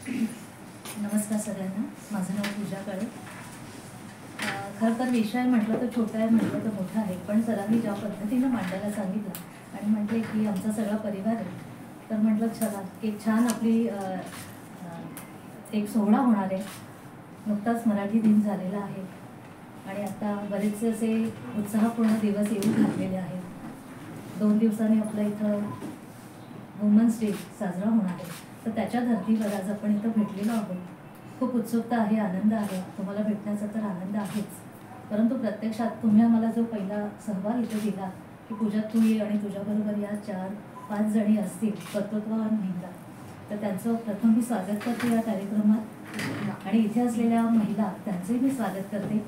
नमस्कार सगळ्यांना. माझं नाव पूजा काळे. खरं तर विषय म्हटलं तर छोटा आहे, म्हटलं तर मोठा आहे, पण सरांनी ज्या पद्धतीनं मांडायला सांगितलं आणि म्हटले की आमचा सगळा परिवार आहे, तर म्हटलं चला एक छान आपली एक सोहळा होणार आहे. नुकताच मराठी दिन झालेला आहे आणि आता बरेचसे असे उत्साहपूर्ण दिवस येऊन घातलेले आहेत. 2 दिवसांनी आपलं इथं वुमन्स डे साजरा होणार आहे, तर त्याच्या धर्तीवर आज आपण इथं भेटलेलो आहोत. खूप उत्सुकता आहे, आनंद आहे. तुम्हाला भेटण्याचा तर आनंद आहेच, परंतु प्रत्यक्षात तुम्ही आम्हाला जो पहिला सहभाग इथे दिला की पूजा तू ये आणि तुझ्याबरोबर या 4-5 जणी असतील कर्तृत्ववान महिला, तर त्यांचं प्रथम मी स्वागत करते या कार्यक्रमात. आणि इथे असलेल्या महिला त्यांचंही मी स्वागत करते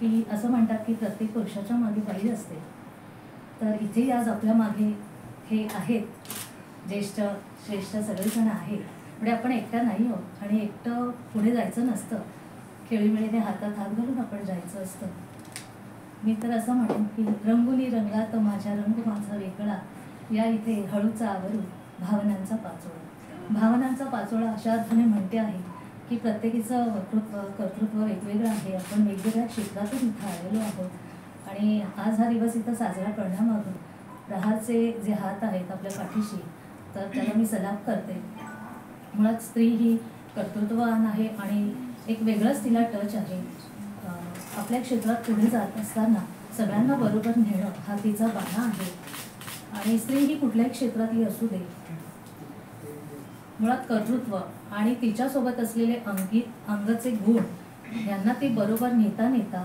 की असं म्हणतात की प्रत्येक पुरुषाच्या मागे बाई असते, तर इथेही आज आपल्या मागे हे आहेत ज्येष्ठ श्रेष्ठ सगळेजण आहेत. म्हणजे आपण एकट्या नाही आहोत आणि एकटं पुढे जायचं नसतं. खेळीमेळीने हातात हात घालून आपण जायचं असतं. मी तर असं म्हणेन की रंगुनी रंगात माझ्या रंग माझा वेगळा, या इथे हळूचा आवरू भावनांचा पाचोळा. भावनांचा पाचोळा अशा अर्थाने म्हणते आहे की प्रत्येकीचं वक्तृत्व कर्तृत्व वेगवेगळं आहे. आपण वेगवेगळ्या क्षेत्रातून इथं आलेलो आहोत आणि आज हा दिवस इथं साजरा करण्यामागून प्रहारचे जे हात आहेत आपल्या पाठीशी, तर त्याला मी सलाम करते. मुळात स्त्री ही कर्तृत्ववान आहे आणि एक वेगळंच तिला टच आहे. आपल्या क्षेत्रात पुढे जात असताना सगळ्यांना बरोबर नेणं हा तिचा बाणा आहे. आणि स्त्री ही कुठल्याही क्षेत्रातली असू दे, मुळात कर्तृत्व आणि तिच्यासोबत असलेले अंगचे गुण यांना ती बरोबर नेता नेता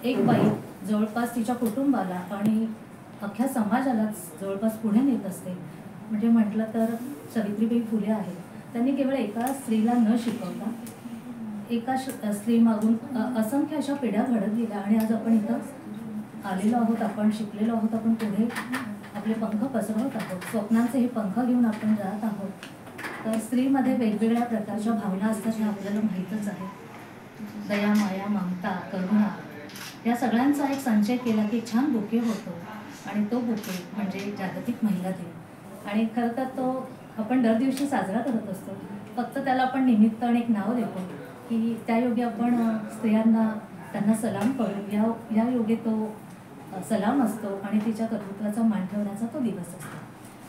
एक बाई जवळपास तिच्या कुटुंबाला आणि अख्ख्या समाजालाच जवळपास पुढे नेत असते. म्हणजे म्हटलं तर सावित्रीबाई फुले आहेत. त्यांनी केवळ एका स्त्रीला न शिकवता एका स्त्रीमागून असंख्य अशा पिढ्या घडत गेल्या आणि आज आपण इथं आलेलो आहोत, आपण शिकलेलो आहोत, आपण पुढे आपले पंख पसरवत आहोत, स्वप्नांचे हे पंख घेऊन आपण जात आहोत. तर स्त्रीमध्ये वेगवेगळ्या प्रकारच्या भावना असतात हे आपल्याला माहीतच आहे. दया, माया, ममता, करुणा या सगळ्यांचा एक संचय केला की छान बुके होतो आणि तो बुके म्हणजे जागतिक महिला दिन. आणि खरं तर तो आपण दर दिवशी साजरा करत असतो, फक्त त्याला आपण निमित्त आणि एक नाव देतो की त्यायोगे आपण स्त्रियांना त्यांना सलाम करू. या योगे तो सलाम असतो आणि तिच्या कर्तृत्वाचा मान ठेवण्याचा तो दिवस असतो.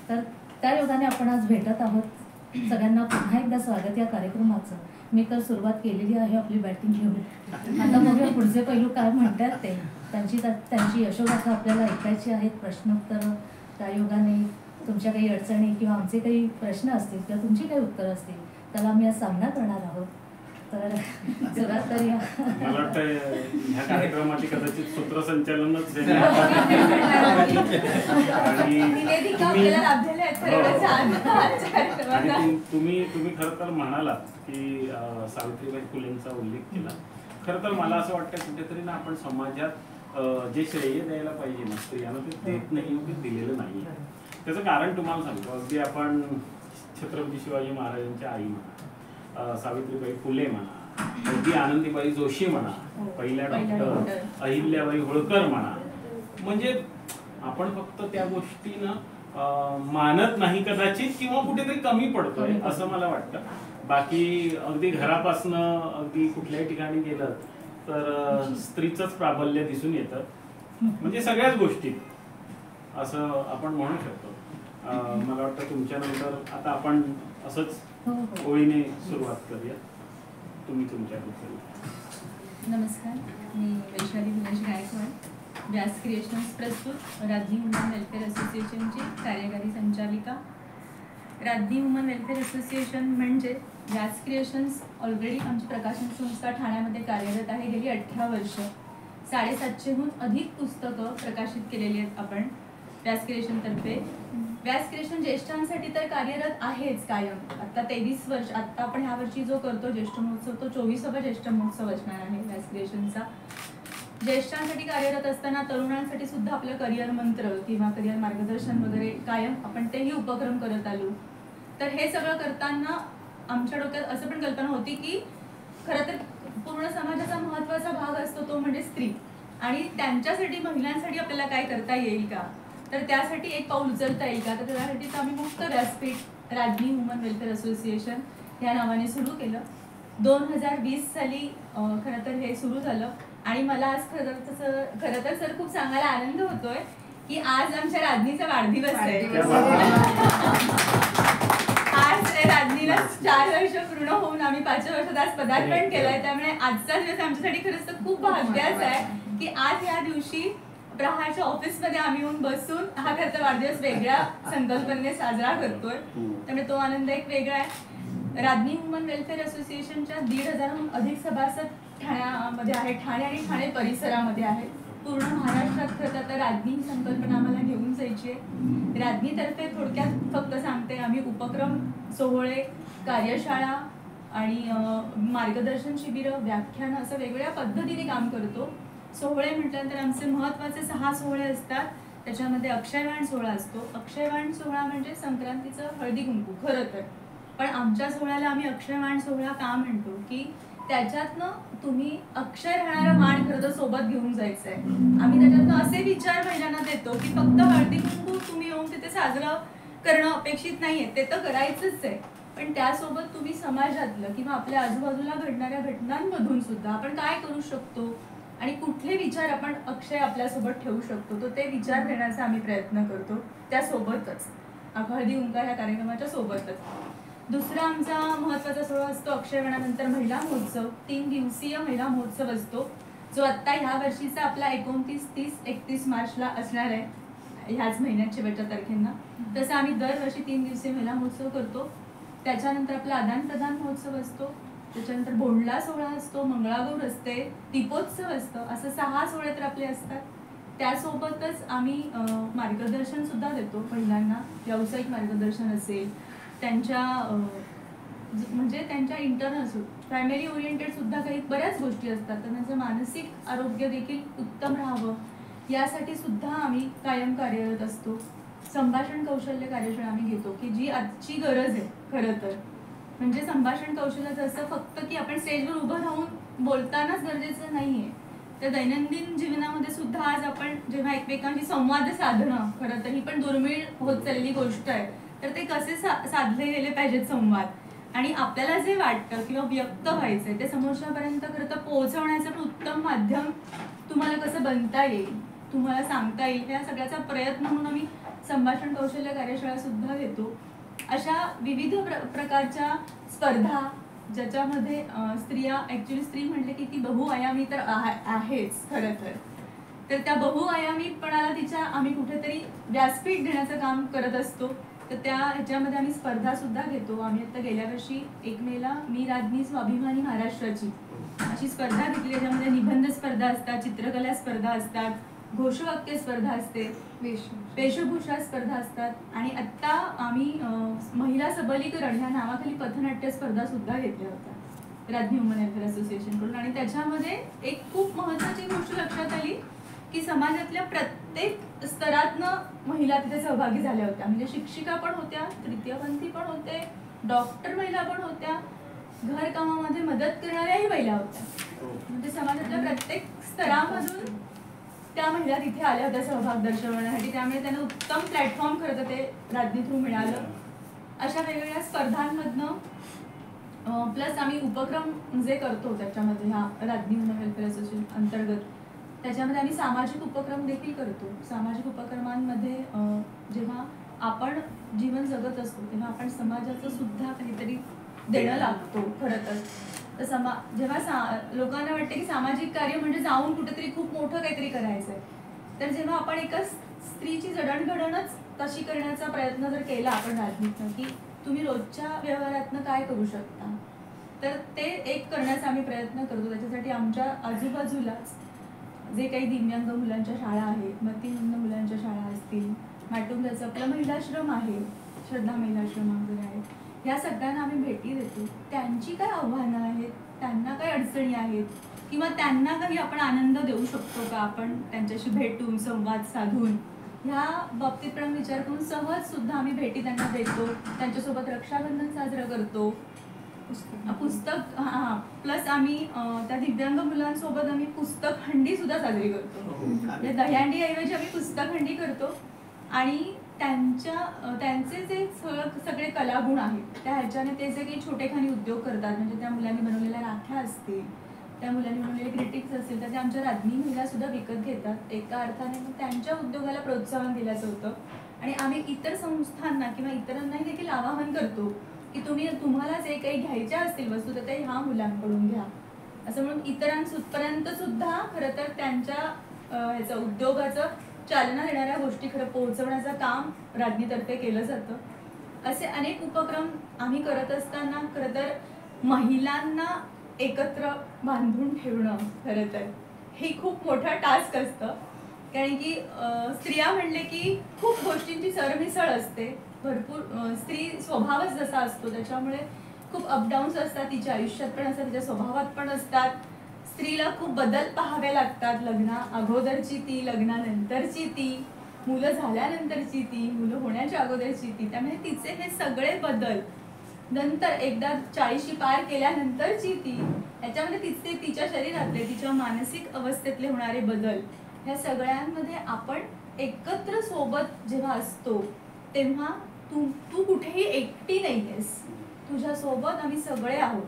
तर त्या योगाने आपण आज भेटत आहोत. सगळ्यांना पुन्हा एकदा स्वागत या कार्यक्रमाचं. मी तर सुरुवात केलेली आहे आपली बॅटिंग घेऊन. आता बघूया पुढचे पैलू काय म्हणतात ते. त्यांची यशोगाथा आपल्याला ऐकायची आहेत, प्रश्नोत्तर. त्या योगाने तुमच्या काही अडचणी किंवा आमचे काही प्रश्न असतील किंवा तुमची काही उत्तरं असतील त्याला आम्ही आज सामना करणार आहोत. तर सुरुवात करूया. मला वाटतं ह्या कार्यक्रमाची कदाचित सूत्रसंचालनच तुम्ही खरं तर म्हणालात की सावित्रीबाई फुलेंचा उल्लेख केला. खरं तर मला असं वाटतं कुठेतरी ना आपण समाजात जे श्रेय द्यायला पाहिजे ना स्त्रियांना ते देत नाही, दिलेलं नाही. त्याचं कारण तुम्हाला सांगतो. अगदी आपण छत्रपती शिवाजी महाराजांच्या आई म्हणा, सावित्रीबाई फुले म्हणा, अगदी आनंदीबाई जोशी म्हणा, पहिल्या डॉक्टर अहिल्याबाई होळकर म्हणा, म्हणजे आपण फक्त त्या गोष्टीनं मानत नाही कदाचित किंवा कुठेतरी कमी पडतोय असं मला वाटतं. बाकी अगदी घरापासनं अगदी कुठल्याही ठिकाणी गेलं तर स्त्रीचंच प्राबल्य दिसून येतं, म्हणजे सगळ्याच गोष्टीत असं आपण म्हणू शकतो. मला वाटतं तुमच्यानंतर आता आपण असंच ओळीने सुरुवात करूया. तुम्ही तुमच्याबद्दल. नमस्कार, मी वैशाली दिनेश गायकवाड, व्यास क्रिएशन्स प्रस्तुत राज्य वुमन वेलफेअर असोसिएशनची कार्यकारी संचालिका. राज्य वुमन वेलफेअर असोसिएशन म्हणजे व्यास क्रिएशन्स ऑलरेडी आमची प्रकाशन संस्था ठाण्यामध्ये कार्यरत आहे गेली 18 वर्ष. 750हून अधिक पुस्तकं प्रकाशित केलेली आहेत आपण व्यास क्रिएशनतर्फे. व्यास क्रिएशन ज्येष्ठांसाठी तर कार्यरत आहेच कायम. आता 23 वर्ष, आता आपण ह्या वर्षी जो करतो ज्येष्ठ महोत्सव तो 24वा ज्येष्ठ महोत्सव असणार आहे व्यास क्रिएशनचा. ज्येष्ठांसाठी कार्यरत असताना तरुणांसाठी सुद्धा आपलं करिअर मंत्र किंवा करिअर मार्गदर्शन वगैरे कायम आपण तेही उपक्रम करत आलो. तर हे सगळं करताना आमच्या डोक्यात असं पण कल्पना होती की खरं तर पूर्ण समाजाचा महत्त्वाचा भाग असतो तो म्हणजे स्त्री, आणि त्यांच्यासाठी महिलांसाठी आपल्याला काय करता येईल का, तर त्यासाठी एक पाऊल उचलता येईल का. तर त्यासाठी आम्ही मुक्त व्यासपीठ राज्य वुमन वेलफेअर असोसिएशन या नावाने सुरू केलं. 2020 साली खरं तर हे सुरू झालं आणि मला आज खरं तर सर खूप सांगायला आनंद होतोय की आज आमच्या राज्ञीचा वाढदिवस आहे. आज राज्ञीला 4 वर्ष पूर्ण होऊन आम्ही 5व्या वर्षात आज पदार्पण केलंय. त्यामुळे आजचा दिवस आमच्यासाठी खरंच तर खूप भाग्याचा आहे की आज या दिवशी प्रहारच्या ऑफिसमध्ये आम्ही येऊन बसून हा खरं तर वाढदिवस वेगळ्या संकल्पनेने साजरा करतोय. त्यामुळे तो आनंद एक वेगळा आहे. राज्ञी वुमन वेलफेअर असोसिएशनच्या 1,500हून अधिक सभासद ठाण्यामध्ये आहेत. ठाणे आणि ठाणे परिसरामध्ये आहेत. पूर्ण महाराष्ट्रात खरं तर राज्ञी ही संकल्पना आम्हाला घेऊन जायची आहे. राज्ञीतर्फे थोडक्यात फक्त सांगते, आम्ही उपक्रम, सोहळे, कार्यशाळा आणि मार्गदर्शन शिबिरं, व्याख्यानं असं वेगवेगळ्या पद्धतीने काम करतो. सोहळे म्हटल्यानंतर आमचे महत्त्वाचे 6 सोहळे असतात. त्याच्यामध्ये अक्षयवाण सोहळा असतो. अक्षयवाण सोहळा म्हणजे संक्रांतीचं हळदी कुंकू खरं तर, पण आमच्या सोहळ्याला आम्ही अक्षयवाण सोहळा का म्हणतो की त्याच्यातनं तुम्ही अक्षय राहणारा वाण खरं तर सोबत घेऊन जायचं आहे. आम्ही त्याच्यातनं असे विचार महिलांना देतो की फक्त हळदी कुंकू तुम्ही येऊन तिथे साजरं करणं अपेक्षित नाहीये, ते तर करायचंच आहे, पण त्यासोबत तुम्ही समाजातलं किंवा आपल्या आजूबाजूला घडणाऱ्या घटनांमधून सुद्धा आपण काय करू शकतो आणि कुठले विचार आपण अक्षय आपल्यासोबत ठेवू शकतो, तो ते विचार देण्याचा आम्ही प्रयत्न करतो. त्यासोबतच हळदी कुंकू ह्या कार्यक्रमाच्या सोबतच दुसरा आमचा महत्त्वाचा सोहळा असतो अक्षयवणानंतर महिला महोत्सव. 3 दिवसीय महिला महोत्सव असतो, जो आत्ता ह्या वर्षीचा आपला 29, 30, 31 मार्चला असणार आहे, ह्याच महिन्यात शेवटच्या तारखेंना. तसं आम्ही दरवर्षी 3 दिवसीय महिला महोत्सव करतो. त्याच्यानंतर आपला आदान प्रदान महोत्सव असतो. त्याच्यानंतर बोंडला सोहळा असतो, मंगळागौर असते, दीपोत्सव असतं. असं 6 सोहळे तर आपले असतात. त्यासोबतच आम्ही मार्गदर्शन सुद्धा देतो महिलांना. व्यावसायिक मार्गदर्शन असेल, त्यांच्या म्हणजे त्यांच्या इंटरनल प्रायमरी ओरिएंटेड सुद्धा काही बऱ्याच गोष्टी असतात, तर त्यांचं मानसिक आरोग्य देखील उत्तम राहावं यासाठी सुद्धा आम्ही कायम कार्यरत असतो. संभाषण कौशल्य कार्यशाळा आम्ही घेतो की जी आजची गरज आहे खरं तर. म्हणजे संभाषण कौशल्याचं असं फक्त की आपण स्टेजवर उभं राहून बोलतानाच गरजेचं नाहीये, तर दैनंदिन जीवनामध्ये सुद्धा आज आपण जेव्हा एकमेकांशी संवाद साधणं खरं तर ही पण दुर्मिळ होत चाललेली गोष्ट आहे. तर ते कसे साधले गेले पाहिजेत संवाद, आणि आपल्याला जे वाटतं किंवा व्यक्त व्हायचंय ते समोरच्यापर्यंत खरं तर पोहोचवण्याचं पण उत्तम माध्यम तुम्हाला कसं बनता येईल, तुम्हाला सांगता येईल, या सगळ्याचा प्रयत्न म्हणून आम्ही संभाषण कौशल्य कार्यशाळा सुद्धा घेतो. अशा विविध प्रकारच्या स्पर्धा ज्याच्यामध्ये स्त्रिया, ऍक्च्युली स्त्री म्हटले की ती बहुआयामी तर आहेच खरं तर त्या बहुआयामीपणाला तिच्या आम्ही कुठेतरी व्यासपीठ देण्याचं काम करत असतो. तर त्या ह्याच्यामध्ये आम्ही स्पर्धा सुद्धा घेतो. आम्ही आता गेल्या वर्षी 1 मेला मी राज्ञी स्वाभिमानी महाराष्ट्राची अशी स्पर्धा घेतली. त्याच्यामध्ये निबंध स्पर्धा असतात, चित्रकला स्पर्धा असतात, घोषवाक्य स्पर्धा असते, वेशभूषा स्पर्धा असतात, आणि आत्ता आम्ही महिला सबलीकरण ह्या नावाखाली पथनाट्य स्पर्धा सुद्धा घेतल्या होत्या राज्ञी वुमन वेलफेअर असोसिएशन कडून. आणि त्याच्यामध्ये एक खूप महत्त्वाची गोष्ट लक्षात आली की समाजातल्या प्रत्येक स्तरातनं महिला तिथे सहभागी झाल्या होत्या. म्हणजे शिक्षिका पण होत्या, तृतीयपंथी पण होते, डॉक्टर महिला पण होत्या, घरकामामध्ये मदत करणाऱ्याही महिला होत्या. म्हणजे समाजातल्या प्रत्येक स्तरामधून त्या महिला तिथे आल्या होत्या सहभाग दर्शवण्यासाठी. त्यामुळे त्यांना उत्तम प्लॅटफॉर्म खरं तर ते राज्ञी थ्रू मिळालं. अशा वेगवेगळ्या स्पर्धांमधनं प्लस आम्ही उपक्रम जे करतो त्याच्यामध्ये ह्या राज्ञी वुमन वेलफेअर असोसिएशन अंतर्गत, त्याच्यामध्ये आम्ही सामाजिक उपक्रम देखील करतो. सामाजिक उपक्रमांमध्ये जेव्हा आपण जीवन जगत असतो तेव्हा आपण समाजाचं सुद्धा काहीतरी देणं लागतो खरं तर. जेव्हा लोकांना वाटतं की सामाजिक कार्य म्हणजे जाऊन कुठेतरी खूप मोठं काहीतरी करायचंय, तर जेव्हा आपण एका स्त्रीची जडणघडणच तशी करण्याचा प्रयत्न जर केला आपण राज्ञीतनं की तुम्ही रोजच्या व्यवहारातनं काय करू शकता, तर ते एक करण्याचा आम्ही प्रयत्न करतो. त्याच्यासाठी आमच्या आजूबाजूलाच जे काही दिव्यांग मुलांच्या शाळा आहेत, मतिमंद मुलांच्या शाळा असतील, माटुंग्याचं आपलं महिलाश्रम आहे, श्रद्धा महिलाश्रम वगैरे आहे, ह्या सगळ्यांना आम्ही भेटी देतो. त्यांची काय आव्हानं आहेत, त्यांना काय अडचणी आहेत, किंवा त्यांना काही आपण आनंद देऊ शकतो का आपण त्यांच्याशी भेटून संवाद साधून, ह्या बाबतीत पण विचार करून सहज सुद्धा आम्ही भेटी त्यांना देतो. त्यांच्यासोबत रक्षाबंधन साजरं करतो, पुस्तक प्लस आम्ही त्या दिव्यांग मुलांसोबत आम्ही पुस्तक हंडी सुद्धा साजरी करतो. दहीहंडी ऐवजी आम्ही पुस्तक हंडी करतो. आणि त्यांचे जे सगळे कलागुण आहेत त्या ह्याच्याने ते जे काही छोटेखानी उद्योग करतात, म्हणजे त्या मुलांनी बनवलेल्या राख्या असतील, त्या मुलांनी बनवलेले ग्रीटिंग्स असतील, तर ते आमच्या राज्ञी महिला सुद्धा विकत घेतात. एका अर्थाने मग त्यांच्या उद्योगाला प्रोत्साहन दिल्याचं होतं. आणि आम्ही इतर संस्थांना किंवा इतरांनाही देखील आवाहन करतो की तुम्हाला जे काही घ्यायच्या असतील वस्तू तर ते ह्या मुलांकडून घ्या, असं म्हणून इतरांपर्यंत सुद्धा खरं तर त्यांच्या ह्याचं उद्योगाचं चालना देणाऱ्या गोष्टी खरं पोहोचवण्याचं काम राज्ञीतर्फे केलं जातं. असे अनेक उपक्रम आम्ही करत असताना खरं तर महिलांना एकत्र बांधून ठेवणं खरं तर हे खूप मोठं टास्क असतं. कारण की स्त्रिया म्हणले की खूप गोष्टींची सरमिसळ असते, भरपूर स्त्री स्वभावच जसा असतो त्याच्यामुळे खूप अपडाऊन्स असतात तिच्या आयुष्यात पण असतात, तिच्या स्वभावात पण असतात. स्त्रीला खूप बदल पाहावे लागतात, लग्ना अगोदरची ती, लग्नानंतरची ती, मुलं झाल्यानंतरची ती, मुलं होण्याच्या अगोदरची ती. त्यामुळे तिचे हे सगळे बदल नंतर एकदा 40शी पार केल्यानंतरची ती, याच्यामध्ये तिच्या शरीरातले, तिच्या मानसिक अवस्थेतले होणारे बदल, ह्या सगळ्यांमध्ये आपण एकत्र सोबत जेव्हा असतो तेव्हा तू कुठेही एकटी नाही आहेस, तुझ्या सोबत आम्ही सगळे आहोत.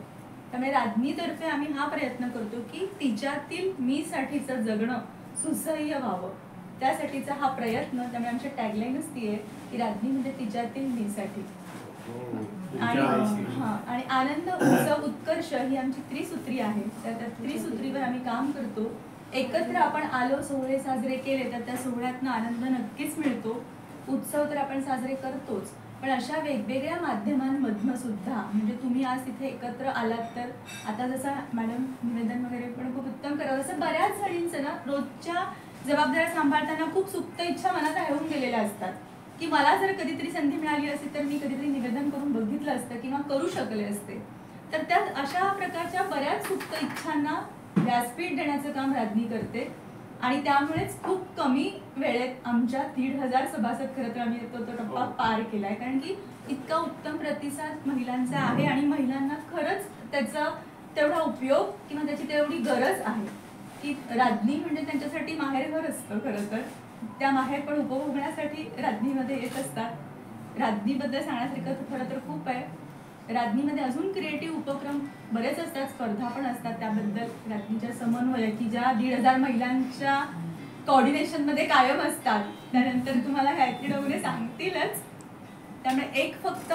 त्यामुळे राज्ञीतर्फे आम्ही हा प्रयत्न करतो की तिच्यातील मी साठीचं जगणं सुसह्य व्हावं, त्यासाठीचा हा प्रयत्न. त्यामुळे आमची टॅगलाईनच ती आहे की राज्ञी म्हणजे तिच्यातील मी साठी. आणि आनंद उत्सव उत्कर्ष ही आमची त्रिसूत्री आहे. त्या त्रिसूत्रीवर आम्ही काम करतो. एकत्र आपण आलो, सोहळे साजरे केले तर त्या सोहळ्यातनं आनंद नक्कीच मिळतो. उत्सव तर आपण साजरे करतोच, पण अशा वेगवेगळ्या माध्यमांमधनं सुद्धा, म्हणजे तुम्ही आज तिथे एकत्र आलात तर आता जसं मॅडम निवेदन वगैरे पण खूप उत्तम करावं, असं बऱ्याच जणींचं ना रोजच्या जबाबदाऱ्या सांभाळताना खूप सुप्त इच्छा मनात राहून गेलेल्या असतात की मला जर कधीतरी संधी मिळाली असती तर मी कधीतरी निवेदन करून बघितलं असतं किंवा करू शकले असते. तर त्या अशा प्रकारच्या बऱ्याच सुप्त इच्छांना व्यासपीठ देण्याचं काम राज्ञी करते. आणि त्यामुळेच खूप कमी वेळेत आमच्या 1,500 सभासद खरं तर आम्ही तो टप्पा पार केलाय. कारण की इतका उत्तम प्रतिसाद महिलांचा आहे आणि महिलांना खरंच त्याचा तेवढा उपयोग किंवा त्याची तेवढी गरज आहे की राज्ञी म्हणजे त्यांच्यासाठी माहेरघर असतं. खरं तर त्या माहेर पण उपभोगण्यासाठी राज्ञीमध्ये येत असतात. राज्ञीबद्दल सांगण्यासारखं खरं तर खूप आहे. राज्ञीमध्ये अजून क्रिएटिव्ह उपक्रम बरेच असतात, स्पर्धा पण असतात. त्याबद्दल राज्ञीच्या समन्वय की ज्या 1,500 महिलांच्या कोऑर्डिनेशनमध्ये कायम असतात, त्यानंतर तुम्हाला गायत्री डोंगरे सांगतीलच. त्यामुळे एक फक्त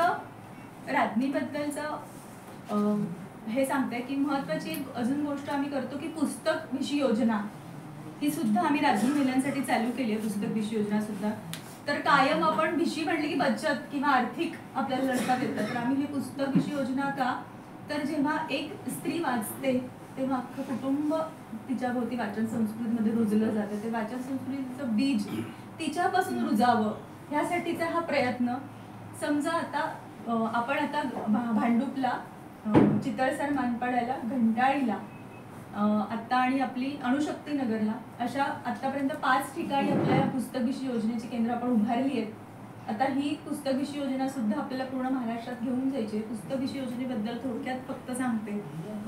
राज्ञीबद्दलचं हे सांगते की महत्त्वाची एक अजून गोष्ट आम्ही करतो की पुस्तक भिशी योजना ही सुद्धा आम्ही राज्ञी महिलांसाठी चालू केली आहे. पुस्तक भिशी योजना सुद्धा. तर कायम आपण भिशी म्हणले की बचत किंवा आर्थिक आपल्याला लक्षात येतं, तर आम्ही ही पुस्तक भिशी योजना का, तर जेव्हा एक स्त्री वाचते तेव्हा अख्खं कुटुंब तिच्या भोवती वाचन संस्कृतीमध्ये रुजलं जातं. ते वाचन संस्कृतीचं बीज तिच्यापासून रुजावं ह्यासाठीचा हा प्रयत्न. समजा आता आपण आता भांडुपला, चितळसर मानपाड्याला, घंटाळीला आत्ता आणि आपली अणुशक्ती नगरला अशा आतापर्यंत 5 ठिकाणी आपल्या पुस्तक भिशी योजनेची केंद्र आपण उभारली आहेत. आता ही पुस्तक भिशी योजना सुद्धा आपल्याला पूर्ण महाराष्ट्रात घेऊन जायची. पुस्तक भिशी योजनेबद्दल थोडक्यात फक्त सांगते.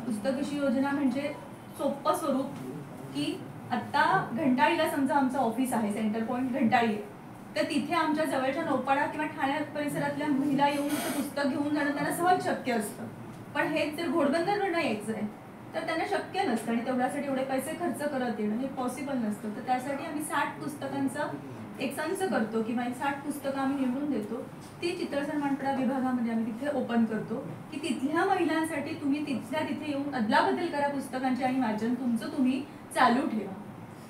पुस्तक भिशी योजना म्हणजे सोपं स्वरूप की आत्ता घंटाळीला समजा आमचं ऑफिस आहे, सेंटर पॉईंट घंटाळी आहे, तर तिथे आमच्या जवळच्या नौपाडा किंवा ठाण्या परिसरातल्या महिला येऊन ते पुस्तक घेऊन जाणं त्यांना सहज शक्य असतं. पण हेच जर घोडबंदरवरनं यायचं आहे तर त्यांना शक्य नसतं आणि तेवढ्यासाठी एवढे पैसे खर्च करत येणं हे पॉसिबल नसतं. तर त्यासाठी आम्ही 60 पुस्तकांचा एक संच करतो किंवा 60 पुस्तकं आम्ही निवडून देतो. ती चितळसर मानपाडा विभागामध्ये आम्ही तिथे ओपन करतो की तिथल्या महिलांसाठी तुम्ही तिथल्या तिथे येऊन अदलाबदल करा पुस्तकांची आणि वाचन तुमचं तुम्ही चालू ठेवा.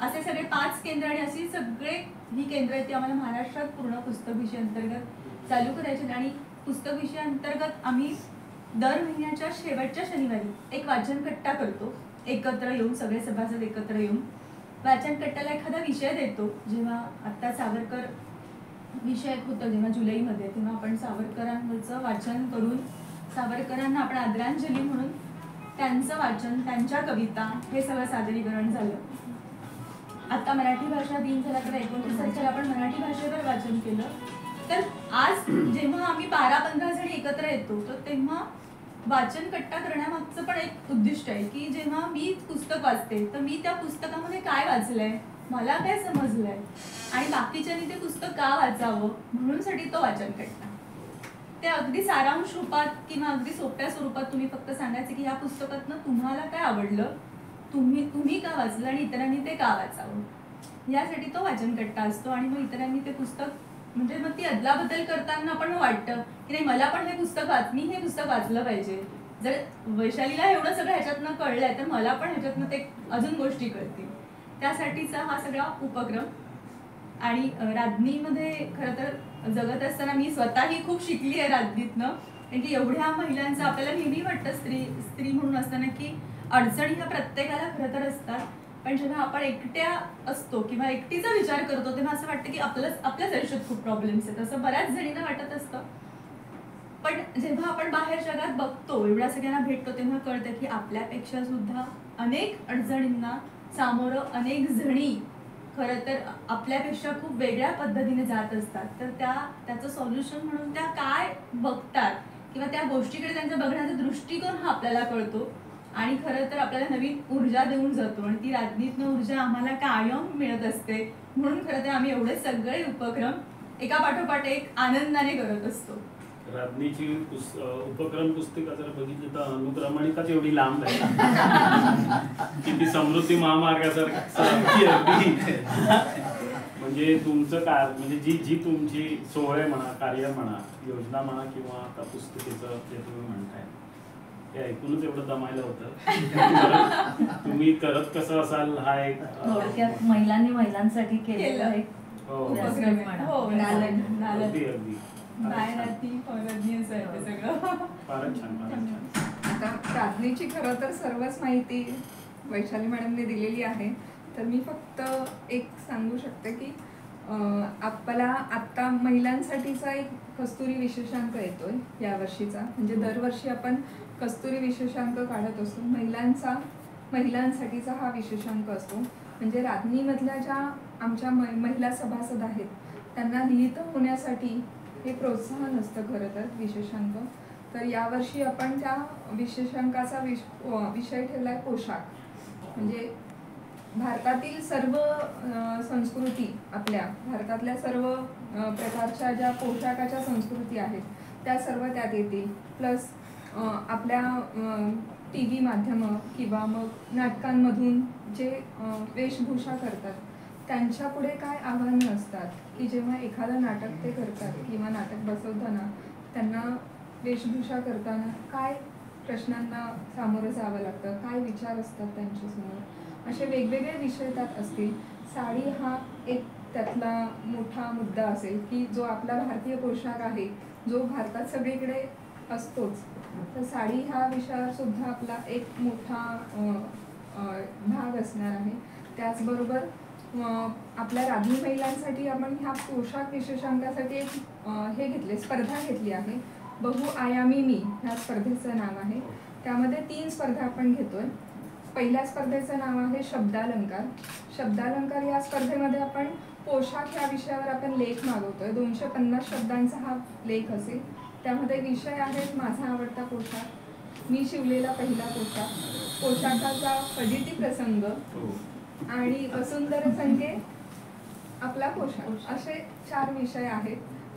असे सगळे 5 केंद्र आणि अशी सगळे ही केंद्र आहेत ती आम्हाला महाराष्ट्रात पूर्ण पुस्तक भिशी अंतर्गत चालू करायचे. आणि पुस्तक भिशी अंतर्गत आम्ही दर महिन्याच्या शेवटच्या शनिवारी एक वाचन कट्टा करतो. एकत्र येऊन सगळे सभासद एकत्र येऊन वाचन कट्ट्याला एखादा विषय देतो. जेव्हा आत्ता सावरकर विषय होतं जेव्हा जुलैमध्ये, तेव्हा आपण सावरकरांवरचं वाचन करून सावरकरांना आपण आदरांजली म्हणून त्यांचं वाचन, त्यांच्या कविता हे सगळं सादरीकरण झालं. आता मराठी भाषा दिन झाला तर 29 तारखेला आपण मराठी भाषेवर वाचन केलं. तर आज जेव्हा आम्ही 12-15 जणी एकत्र येतो तर तेव्हा वाचन कट्टा करण्यामागचं पण एक उद्दिष्ट आहे की जेव्हा मी पुस्तक वाचते तर मी त्या पुस्तकामध्ये काय वाचलंय, मला काय समजलंय आणि बाकीच्यांनी ते पुस्तक का वाचावं म्हणूनसाठी तो वाचनकट्टा. ते अगदी सारांश रूपात किंवा अगदी सोप्या स्वरूपात तुम्ही फक्त सांगायचं की ह्या पुस्तकातनं तुम्हाला काय आवडलं, तुम्ही का वाचलं आणि इतरांनी ते का वाचावं, यासाठी तो वाचनकट्टा असतो. आणि मग इतरांनी ते पुस्तक म्हणजे मग ती अदलाबदल करताना पण वाटतं की नाही मला पण हे पुस्तक मी हे पुस्तक वाचलं पाहिजे. जर वैशालीला एवढं सगळं ह्याच्यातनं कळलंय तर मला पण ह्याच्यातनं ते अजून गोष्टी कळतील, त्यासाठीचा हा सगळा उपक्रम. आणि राज्ञीमध्ये खरं तर जगत असताना मी स्वतःही खूप शिकली आहे राज्ञीतनं, कारण की एवढ्या महिलांचं आपल्याला नेहमी वाटतं स्त्री म्हणून असताना की अडचणी ह्या प्रत्येकाला खरं तर असतात, पण जेव्हा आपण एकट्या असतो किंवा एकटीचा विचार करतो तेव्हा असं वाटतं की आपल्याच आयुष्यात खूप प्रॉब्लेम्स आहेत, असं बऱ्याच जणींना वाटत असतं. पण जेव्हा आपण बाहेर जगात बघतो, एवढ्या सगळ्यांना भेटतो, तेव्हा कळतं की आपल्यापेक्षा सुद्धा अनेक अडचणींना सामोरं अनेक जणी खरं तर आपल्यापेक्षा खूप वेगळ्या पद्धतीने जात असतात. तर त्याचं सॉल्युशन म्हणून त्या काय बघतात किंवा त्या गोष्टीकडे त्यांचा बघण्याचा दृष्टिकोन हा आपल्याला कळतो आणि खरं तर आपल्याला नवीन ऊर्जा देऊन जातो. आणि ती राज्ञीतनं ऊर्जा आम्हाला कायम मिळत असते. म्हणून खरं तर आम्ही एवढे सगळे उपक्रम एका पाठोपाठ एक आनंदाने करत असतो. राज्ञीची उपक्रम पुस्तिका जर बघितली तर अनुक्रमणिकाच एवढी लांब आहे की ती समृद्धी महामार्गासारखी. म्हणजे तुमचं म्हणजे जी तुमची सोहळे म्हणा, कार्य म्हणा, योजना म्हणा किंवा आता पुस्तिकेचं जे तुम्ही म्हणताय हे ऐकूनच एवढं दमायला होतं. तुम्ही करत कसं असाल हा एक थोडक्यात महिलांनी महिलांसाठी केलेलं एक उपक्रम आहे. हो, अगदी फारच छान. आता राज्ञीची खरं तर सर्वच माहिती वैशाली मॅडमने दिलेली आहे. तर मी फक्त एक सांगू शकते की आपला आत्ता महिलांसाठीचा एक कस्तुरी विशेषांक येतोय या वर्षीचा. म्हणजे दरवर्षी आपण कस्तुरी विशेषांक काढत असतो. महिलांसाठीचा हा विशेषांक असतो. म्हणजे राज्ञीमधल्या ज्या आमच्या महिला सभासद आहेत त्यांना लिहित होण्यासाठी हे प्रोत्साहन असतं खरं तर विशेषांक. तर यावर्षी आपण त्या विशेषांकाचा विषय ठेवलाय पोशाख. म्हणजे भारतातील सर्व संस्कृती, आपल्या भारतातल्या सर्व प्रकारच्या ज्या पोशाखाच्या संस्कृती आहेत त्या सर्व त्यात येतील. प्लस आपल्या TV माध्यमं किंवा मग नाटकांमधून जे वेशभूषा करतात त्यांच्या पुढे काय आव्हानं असतात की जेव्हा एखादं नाटक ते करतात किंवा नाटक बसवताना त्यांना वेशभूषा करताना काय प्रश्नांना सामोरं जावं लागतं, काय विचार असतात त्यांच्यासमोर, असे वेगवेगळे विषय त्यात असतील. साडी हा एक त्यातला मोठा मुद्दा असेल की जो आपला भारतीय पोशाख आहे जो भारतात सगळीकडे असतोच. तर साडी ह्या विषयावर सुद्धा आपला एक मोठा भाग असणार आहे. त्याचबरोबर आपल्या राज्ञी महिलांसाठी आपण ह्या पोशाख विशेषांकासाठी एक स्पर्धा घेतली आहे. बहुआयामी मी ह्या स्पर्धेचं नाव आहे. त्यामध्ये 3 स्पर्धा आपण घेतोय. पहिल्या स्पर्धेचं नाव आहे शब्दालंकार. शब्दालंकार या स्पर्धेमध्ये आपण पोशाख या विषयावर आपण लेख मागवतोय. 250 शब्दांचा हा लेख असेल. त्यामध्ये विषय आहेत माझा आवडता पोशाक, मी शिवलेला पहिला पोशाख, पोशाखाचा फजिती प्रसंग आणि वसुंधरा संगे आपला पोशाख, असे 4 विषय आहेत.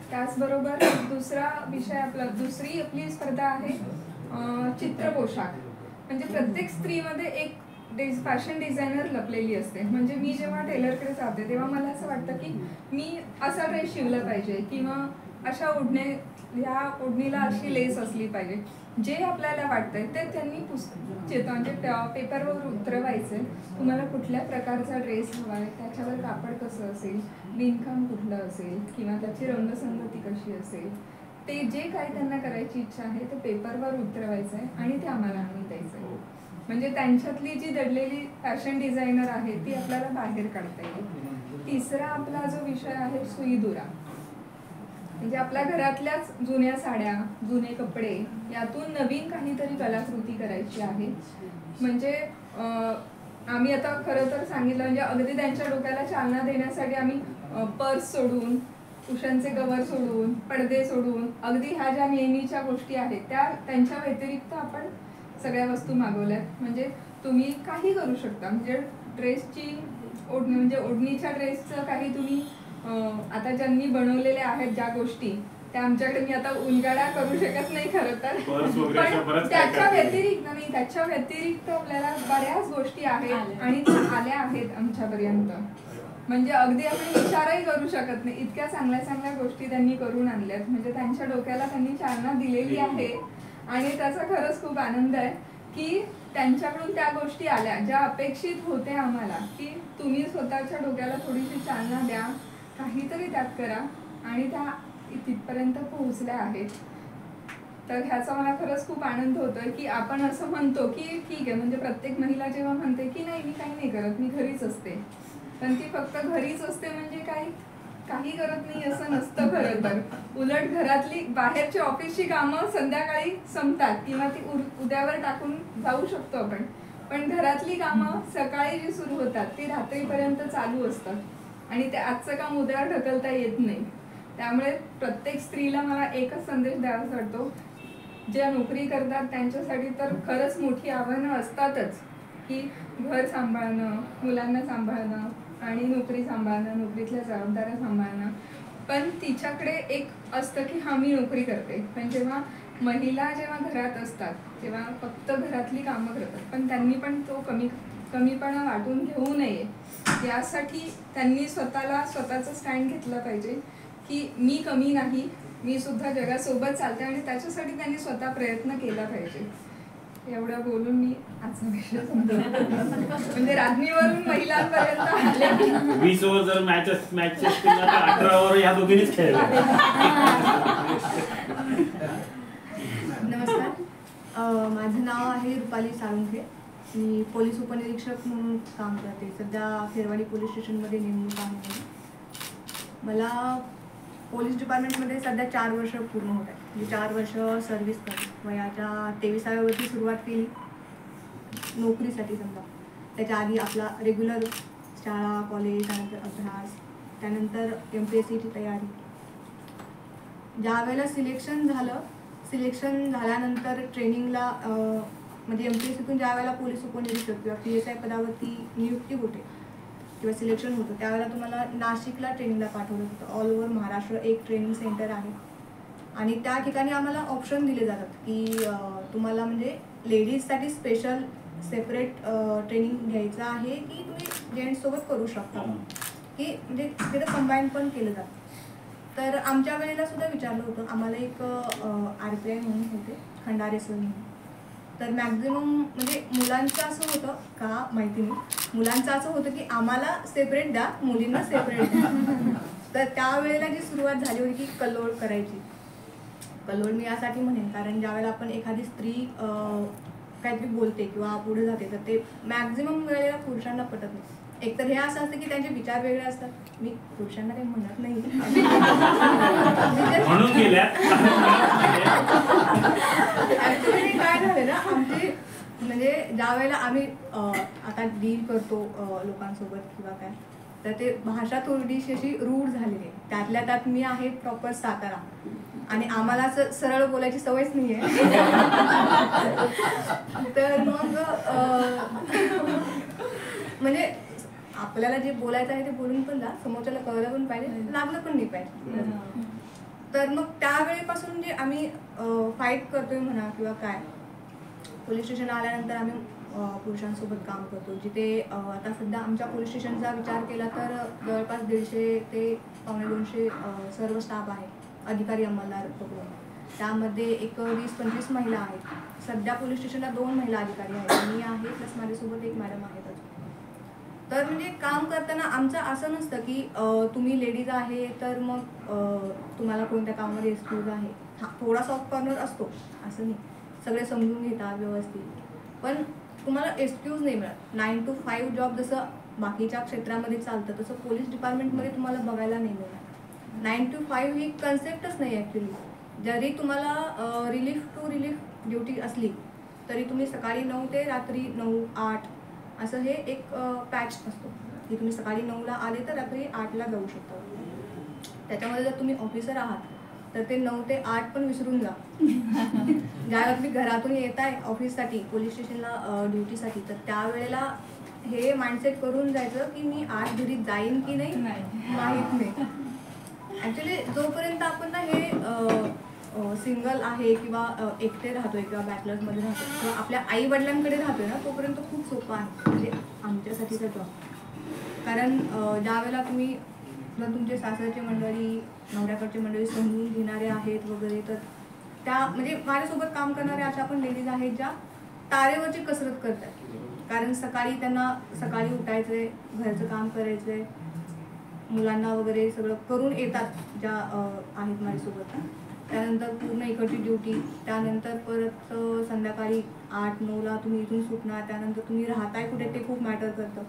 त्याचबरोबर दुसरी आपली स्पर्धा आहे चित्र पोशाख. म्हणजे प्रत्येक स्त्रीमध्ये एक फॅशन डिझायनर लपलेली असते. म्हणजे मी जेव्हा टेलरकडे जाते तेव्हा मला असं वाटतं की मी असा ड्रेस शिवला पाहिजे किंवा अशा ह्या ओढणीला अशी लेस असली पाहिजे. जे आपल्याला वाटतंय ते त्यांनी म्हणजे पेपरवर उतरवायचं. तुम्हाला कुठल्या प्रकारचा ड्रेस हवा आहे, त्याच्यावर कापड कसं असेल, विणकाम कुठलं असेल किंवा त्याची रंगसंगती कशी असेल, ते जे काय त्यांना करायची इच्छा आहे ते पेपरवर उतरवायचं आहे आणि ते आम्हाला आणून द्यायचं आहे. म्हणजे त्यांच्यातली जी दडलेली फॅशन डिझायनर आहे ती आपल्याला बाहेर काढता येईल. तिसरा आपला जो विषय आहे सुईदुरा. म्हणजे आपल्या घरातल्याच जुन्या साड्या, जुने कपडे यातून नवीन काहीतरी कलाकृती करायची आहे. म्हणजे आम्ही आता खरं तर सांगितलं म्हणजे अगदी त्यांच्या डोक्याला चालना देण्यासाठी आम्ही पर्स सोडून, कुशनचे कव्हर सोडून, पडदे सोडून अगदी ह्या ज्या नेहमीच्या गोष्टी आहेत त्या त्यांच्या व्यतिरिक्त आपण सगळ्या वस्तू मागवल्यात. म्हणजे तुम्ही काही करू शकता. म्हणजे ड्रेसची ओढणी म्हणजे ओढणीच्या ड्रेसचं काही तुम्ही आता ज्यांनी बनवलेले आहेत ज्या गोष्टी त्या आमच्याकडे मी आता उलगडा करू शकत नाही खरं तर, पण त्याच्या व्यतिरिक्त आपल्याला बऱ्याच गोष्टी आहेत आणि त्या आल्या आहेत आमच्यापर्यंत. म्हणजे अगदी आपण विचारही करू शकत नाही इतक्या चांगल्या चांगल्या गोष्टी त्यांनी करून आणल्यात. म्हणजे त्यांच्या डोक्याला त्यांनी चालना दिलेली आहे आणि त्याचा खरंच खूप आनंद आहे की त्यांच्याकडून त्या गोष्टी आल्या ज्या अपेक्षित होत्या आम्हाला, की तुम्ही स्वतःच्या डोक्याला थोडीशी चालना द्या, काहीतरी त्यात करा, आणि त्या तिथपर्यंत पोहोचल्या आहेत. तर ह्याचा मला खरंच खूप आनंद होतोय की आपण असं म्हणतो की ठीक आहे, म्हणजे प्रत्येक महिला जेव्हा म्हणते की नाही मी काही नाही करत, मी घरीच असते, पण ती फक्त घरीच असते म्हणजे काही करत नाही असं नसतं खरं तर. उलट घरातली बाहेरची ऑफिसची कामं संध्याकाळी संपतात किंवा ती उद्यावर टाकून जाऊ शकतो आपण, पण घरातली कामं सकाळी जी सुरू होतात ती रात्रीपर्यंत चालू असतात आणि ते आजचं काम उद्यावर ढकलता येत नाही. त्यामुळे प्रत्येक स्त्रीला मला एकच संदेश द्यावासा वाटतो, ज्या नोकरी करतात त्यांच्यासाठी तर खरंच मोठी आव्हानं असतातच की घर सांभाळणं, मुलांना सांभाळणं आणि नोकरी सांभाळणं, नोकरीतल्या जबाबदाऱ्या सांभाळणं. पण तिच्याकडे एक असतं की हा मी नोकरी करते, पण जेव्हा महिला घरात असतात तेव्हा फक्त घरातली कामं करतात, पण त्यांनी पण तो कमीपणा वाटून घेऊ नये. यासाठी त्यांनी स्वतःचं स्टँड घेतलं पाहिजे की मी कमी नाही, मी सुद्धा जगासोबत चालते, आणि त्याच्यासाठी त्यांनी स्वतः प्रयत्न केला पाहिजे. एवढं बोलून मी आजचा विषय म्हणजे राज्ञीवरून महिलांपर्यंत आले. 20 ओव्हर जर मॅचेस 18 ओव्हर ह्या दोघींनीच खेळले. नमस्कार, माझं नाव आहे रुपाली साळुंखे. मी पोलीस उपनिरीक्षक म्हणून काम करते. सध्या खेरवाडी पोलीस स्टेशनमध्ये नेमणूक आहे. मला पोलीस डिपार्टमेंटमध्ये सध्या 4 वर्ष पूर्ण होत आहे. म्हणजे 4 वर्ष सर्व्हिस करते. वयाच्या 23व्या वर्षी सुरुवात केली नोकरीसाठी. समजा त्याच्या आधी आपला रेग्युलर शाळा, कॉलेज, त्यानंतर अभ्यास, त्यानंतर MPSCची तयारी. ज्या वेळेला सिलेक्शन झाल्यानंतर ट्रेनिंगला म्हणजे MPSCतून ज्या वेळेला पोलीस उपनिरीक्षक किंवा PSI पदावरती नियुक्ती होते किंवा सिलेक्शन होतं त्यावेळेला तुम्हाला नाशिकला ट्रेनिंगला पाठवलं होतं. ऑल ओव्हर महाराष्ट्र एक ट्रेनिंग सेंटर आहे आणि त्या ठिकाणी आम्हाला ऑप्शन दिले जातात की तुम्हाला म्हणजे लेडीजसाठी स्पेशल सेपरेट ट्रेनिंग घ्यायचं आहे की तुम्ही जेंट्ससोबत करू शकता, की म्हणजे तिथे कंबाईन पण केलं जातं. तर आमच्या वेळेला सुद्धा विचारलं होतं. आम्हाला एक RPI म्हणून होते, खंडारे सर म्हणून. तर मॅक्झिमम म्हणजे मुलांचं असं होतं का माहिती नाही, मुलांचं असं होतं की आम्हाला सेपरेट द्या, मुलींना सेपरेट द्या. तर त्यावेळेला जी सुरुवात झाली होती की कल्लोळ करायची. कल्लोळ मी यासाठी म्हणेन कारण ज्यावेळेला आपण एखादी स्त्री काहीतरी बोलते किंवा पुढे जाते तर ते मॅक्झिमम वेळेला पुरुषांना पटत नाही. एकतर हे असं असतं की त्यांचे विचार वेगळे असतात. मी पुरुषांना काही म्हणत नाही म्हणून गेल्या. ऍक्च्युली काय झालं ना, आमचे म्हणजे ज्या वेळेला आम्ही आता डील करतो लोकांसोबत किंवा काय, तर ते भाषा थोडीशी अशी रूढ झालेली आहे. त्यातल्या त्यात मी आहे प्रॉपर सातारा आणि आम्हाला असं सरळ बोलायची सवयच नाही आहे. तर मग म्हणजे आपल्याला जे बोलायचं आहे ते बोलून पण जा, समोरच्याला कळलं पण पाहिजे, लागलं पण नाही पाहिजे. तर मग त्यावेळेपासून जे आम्ही फाईट करतोय म्हणा किंवा काय, पोलीस स्टेशन आल्यानंतर आम्ही पुरुषांसोबत काम करतो. जिथे आता सध्या आमच्या पोलीस स्टेशनचा विचार केला तर जवळपास 150 ते 250 सर्व स्टाफ आहे, अधिकारी अंमलदार पकडून. त्यामध्ये एक 20-25 महिला आहेत. सध्या पोलीस स्टेशनला 2 महिला अधिकारी आहेत, मी आहे प्लस माझ्यासोबत एक मॅडम आहेत. तर म्हणजे काम करताना आमचं असं नसतं की तुम्ही लेडीज आहे तर मग तुम्हाला कोणत्या कामामध्ये एक्सक्यूज आहे. हा थोडा सॉफ्ट कॉर्नर असतो असं नाही, सगळे समजून घेतात व्यवस्थित, पण तुम्हाला एक्सक्यूज नाही मिळत. 9 to 5 जॉब जसं बाकीच्या क्षेत्रामध्ये चालतं तसं पोलीस डिपार्टमेंटमध्ये तुम्हाला बघायला नाही मिळणार. 9 to 5 ही कन्सेप्टच नाही ॲक्च्युली. जरी तुम्हाला रिलीफ टू रिलीफ ड्युटी असली तरी तुम्ही सकाळी 9 ते रात्री 9-8 असं हे एक पॅच असतो की तुम्ही सकाळी 9ला आले तर रात्री 8ला जाऊ शकता. त्याच्यामध्ये जर तुम्ही ऑफिसर आहात तर ते 9 ते 8 पण विसरून जा. ज्यावेळेला तुम्ही घरातून येत आहे ऑफिससाठी पोलीस स्टेशनला ड्युटीसाठी तर त्यावेळेला हे माइंडसेट करून जायचं की मी आज घरी जाईन की नाही माहीत नाही. ॲक्च्युली जोपर्यंत आपण ना हे सिंगल आहे किंवा एकटे राहतोय किंवा बॅचलर्समध्ये राहतोय किंवा आपल्या आई वडिलांकडे राहतोय ना, तोपर्यंत खूप सोपं आहे म्हणजे आमच्यासाठीचा जॉब. कारण ज्या वेळेला तुम्ही जर तुमचे सासरची मंडळी नवऱ्याकडची मंडळी समजून घेणारे आहेत वगैरे, तर त्या म्हणजे माझ्यासोबत काम करणारे अशा पण लेडीज आहेत ज्या तारेवरची कसरत करतात. कारण त्यांना सकाळी उठायचंय, घरचं काम करायचंय, मुलांना वगैरे सगळं करून येतात ज्या आहेत माझ्यासोबत. त्यानंतर पूर्ण इकडची ड्युटी, त्यानंतर परत संध्याकाळी 8-9ला तुम्ही इथून सुटणार, त्यानंतर तुम्ही राहताय कुठे ते खूप मॅटर करतं.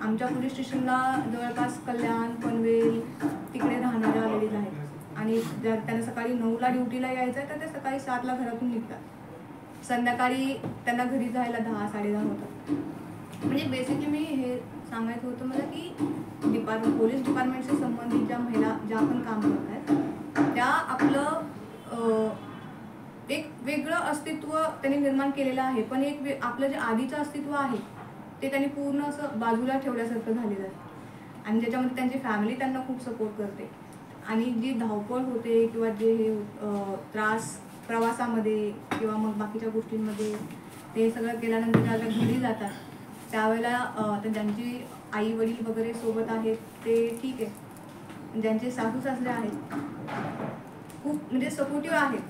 आमच्या पोलीस स्टेशनला जवळपास कल्याण, पनवेल तिकडे राहणाऱ्या लेडीज आहेत आणि जर त्यांना सकाळी 9ला ड्युटीला यायचं आहे तर ते सकाळी 7ला घरातून निघतात. संध्याकाळी त्यांना घरी जायला 10-10:30 होतात. म्हणजे बेसिकली मी हे सांगायचं होतं मला की पोलीस डिपार्टमेंटशी संबंधित ज्या महिला ज्या पण काम करत आहेत त्या आपलं एक वेगळं अस्तित्व त्यांनी निर्माण केलेलं आहे, पण आपलं जे आधीचं अस्तित्व आहे ते त्यांनी पूर्ण असं बाजूला ठेवल्यासारखं झालेलं आहे. आणि ज्याच्यामध्ये त्यांची फॅमिली त्यांना खूप सपोर्ट करते. आणि जी धावपळ होते किंवा जे हे त्रास प्रवासामध्ये किंवा मग बाकीच्या गोष्टींमध्ये ते सगळं केल्यानंतर ज्या घरी जातात त्यावेळेला ज्यांची आई वडील वगैरे सोबत आहेत ते ठीक आहे, ज्यांचे सासू सासरे आहेत खूप म्हणजे सपोर्टिव्ह आहेत,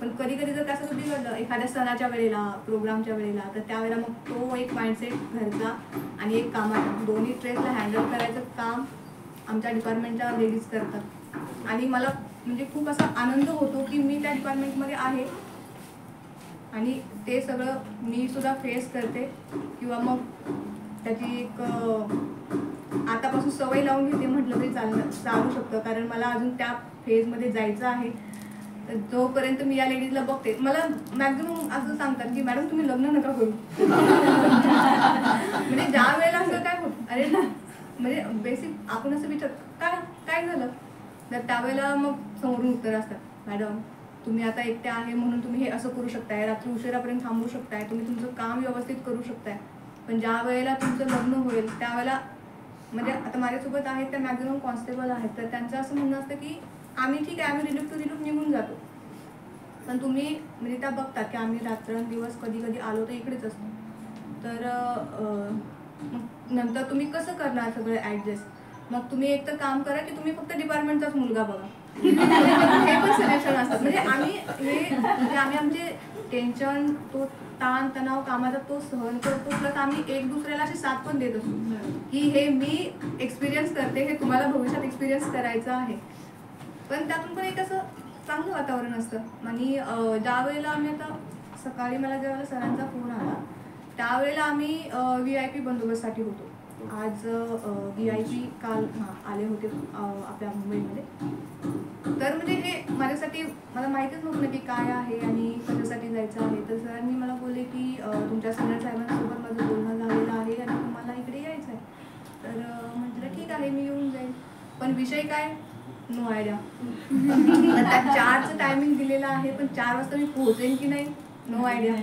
पण कधी कधी जर कसं कधी घडलं एखाद्या सणाच्या वेळेला प्रोग्रामच्या वेळेला तर त्यावेळेला मग तो एक माइंडसेट घरचा आणि एक कामाचा दोन्ही ट्रेसला हँडल करायचं काम आमच्या डिपार्टमेंटच्या लेडीज करतात. आणि मला म्हणजे खूप असा आनंद होतो की मी त्या डिपार्टमेंटमध्ये आहे आणि ते सगळं मी सुद्धा फेस करते किंवा मग त्याची एक आतापासून सवय लावून घेते म्हटलं तरी चालू शकतं. कारण मला अजून त्या फेजमध्ये जायचं आहे. तर जोपर्यंत मी या लेडीजला बघते मला मॅक्झिमम असं सांगतात की मॅडम तुम्ही लग्न नका करू. म्हणजे ज्या वेळेला असं काय होतं अरे ना म्हणजे बेसिक आपण असं विचार काय झालं तर त्यावेळेला मग समोरून उत्तर असतात मॅडम तुम्ही आता एकटे आहे म्हणून तुम्ही हे असं करू शकताय, रात्री उशिरापर्यंत थांबू शकताय, तुम्ही तुमचं काम व्यवस्थित करू शकताय, पण ज्या वेळेला तुमचं लग्न होईल त्यावेळेला म्हणजे आता माझ्यासोबत आहेत त्या मॅक्झिमम कॉन्स्टेबल आहेत तर त्यांचं असं म्हणणं असतं की आम्ही ठीक आहे आम्ही रिलीफ टू रिलीफ निघून जातो, पण तुम्ही म्हणजे त्या बघतात की आम्ही रात्रंदिवस कधी कधी आलो तर इकडेच असतो, तर नंतर तुम्ही कसं करणार सगळं ॲडजस्ट. मग तुम्ही एक तर काम करा की तुम्ही फक्त डिपार्टमेंटचाच मुलगा बघा. हे पण सजेशन असतात. म्हणजे आम्ही आमचे टेन्शन तो ताण तणाव कामाचा तो सहन करतो प्लस आम्ही एक दुसऱ्याला अशी साथ पण देत असतो की हे मी एक्सपिरियन्स करते हे तुम्हाला भविष्यात एक्सपिरियन्स करायचं आहे. पण त्यातून पण एक असं चांगलं वातावरण असतं. आणि ज्या वेळेला आम्ही आता सकाळी मला ज्यावेळेला सरांचा फोन आला त्यावेळेला आम्ही VIP बंदोबस्तसाठी होतो. आज VIP काल आले होते आपल्या मुंबईमध्ये. तर म्हणजे हे माझ्यासाठी मला माहीतच नव्हतं की काय आहे आणि कशासाठी जायचं आहे. तर सरांनी मला बोलले की तुमच्या सिनियर साहेबांसोबत माझं बोलणं झालेलं आहे आणि तुम्हाला इकडे यायचं आहे. तर म्हटलं ठीक आहे मी येऊन जाईल, पण विषय काय नो आयडिया. त्या 4चं टायमिंग दिलेलं आहे पण 4 वाजता मी पोहोचेन की नाही नो आयडिया.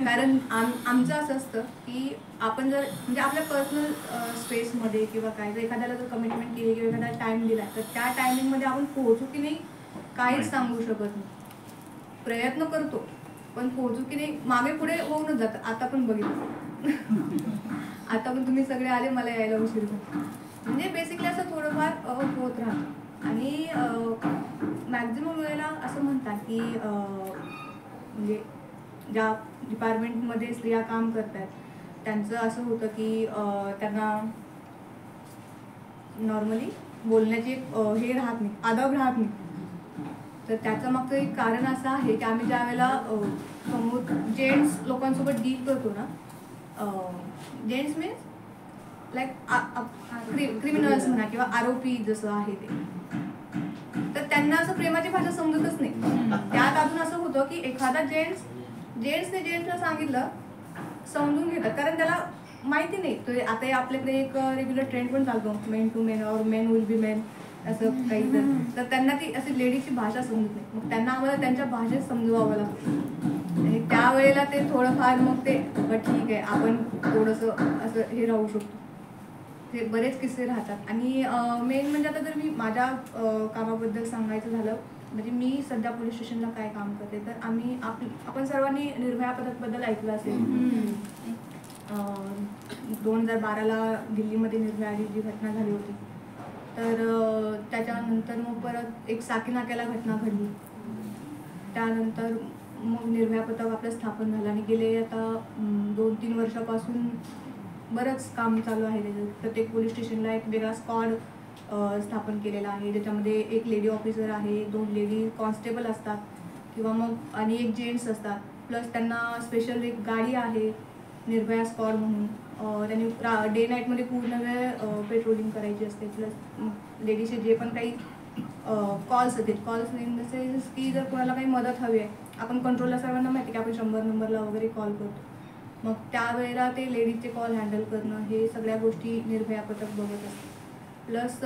कारण आमचं असं असतं की आपण जर म्हणजे आपल्या पर्सनल स्पेसमध्ये किंवा काय जर एखाद्याला जर कमिटमेंट केली किंवा एखाद्याला टाईम दिला तर त्या टायमिंगमध्ये आपण पोहोचू की नाही काहीच सांगू शकत नाही. प्रयत्न करतो पण पोहोचू की नाही मागे पुढे होऊनच जातं. आता पण बघितलं आता पण तुम्ही सगळे आले मला यायला उशीर झाला. म्हणजे बेसिकली असं थोडंफार होत राहतं. आणि मॅक्झिमम वेळेला असं म्हणतात की म्हणजे ज्या डिपार्टमेंटमध्ये स्त्रिया काम करतात त्यांचं असं होतं की त्यांना नॉर्मली बोलण्याची हे राहत नाही, आदब राहत नाही. तर त्याचं मागचं एक कारण असं आहे की आम्ही ज्या वेळेला जेंट्स लोकांसोबत डील करतो ना, जेंट्स मीन्स लाईक क्रिमिनल्स म्हणा किंवा आरोपी जसं आहे ते, तर त्यांना असं प्रेमाची भाषा समजतच नाही. त्यात अजून असं होतं की एखादा जेंट्सने जेंट्सला सांगितलं समजून घेतात कारण त्याला माहिती नाही. तर आता आपल्याकडे एक रेग्युलर ट्रेंड पण चालतो मेन टू मेन और मेन विल बी मेन असं काही. तर त्यांना ती अशी लेडीजची भाषा समजत नाही, मग त्यांना आम्हाला त्यांच्या भाषेत समजवावं लागतं. आणि त्यावेळेला ते थोडंफार मग ते ठीक आहे, आपण थोडंसं असं हे राहू शकतो. ते बरेच किस्से राहतात. आणि मेन म्हणजे आता जर मी माझ्या कामाबद्दल सांगायचं झालं, म्हणजे मी सध्या पोलीस स्टेशनला काय काम करते, तर आपण सर्वांनी निर्भया पथकबद्दल ऐकलं असेल. 2012ला दिल्लीमध्ये निर्भयाची जी घटना झाली होती, तर त्याच्यानंतर मग परत एक साकीनाक्याला घटना घडली. त्यानंतर मग निर्भया पथक आपलं स्थापन झालं आणि गेले आता 2-3 वर्षापासून बरंच काम चालू आहे त्याचं. प्रत्येक पोलीस स्टेशनला एक वेगळा स्क्वॉड स्थापन केलेला आहे, ज्याच्यामध्ये एक लेडी ऑफिसर आहे, 2 लेडी कॉन्स्टेबल असतात किंवा मग आणि एक जेंट्स असतात. प्लस त्यांना स्पेशल एक गाडी आहे निर्भया स्क्वॉड म्हणून. त्यांनी डे नाईटमध्ये पूर्ण वेळ पेट्रोलिंग करायची असते. प्लस लेडीजचे जे पण काही कॉल्स येतील, कॉल्स इन द सेन्स की जर कोणाला काही मदत हवी आहे, आपण कंट्रोलला सर्वांना माहिती की आपण 100 नंबरला वगैरे कॉल करतो, मग त्यावेळेला ते लेडीजचे कॉल हँडल करणं, हे सगळ्या गोष्टी निर्भया पथक बघत असते. प्लस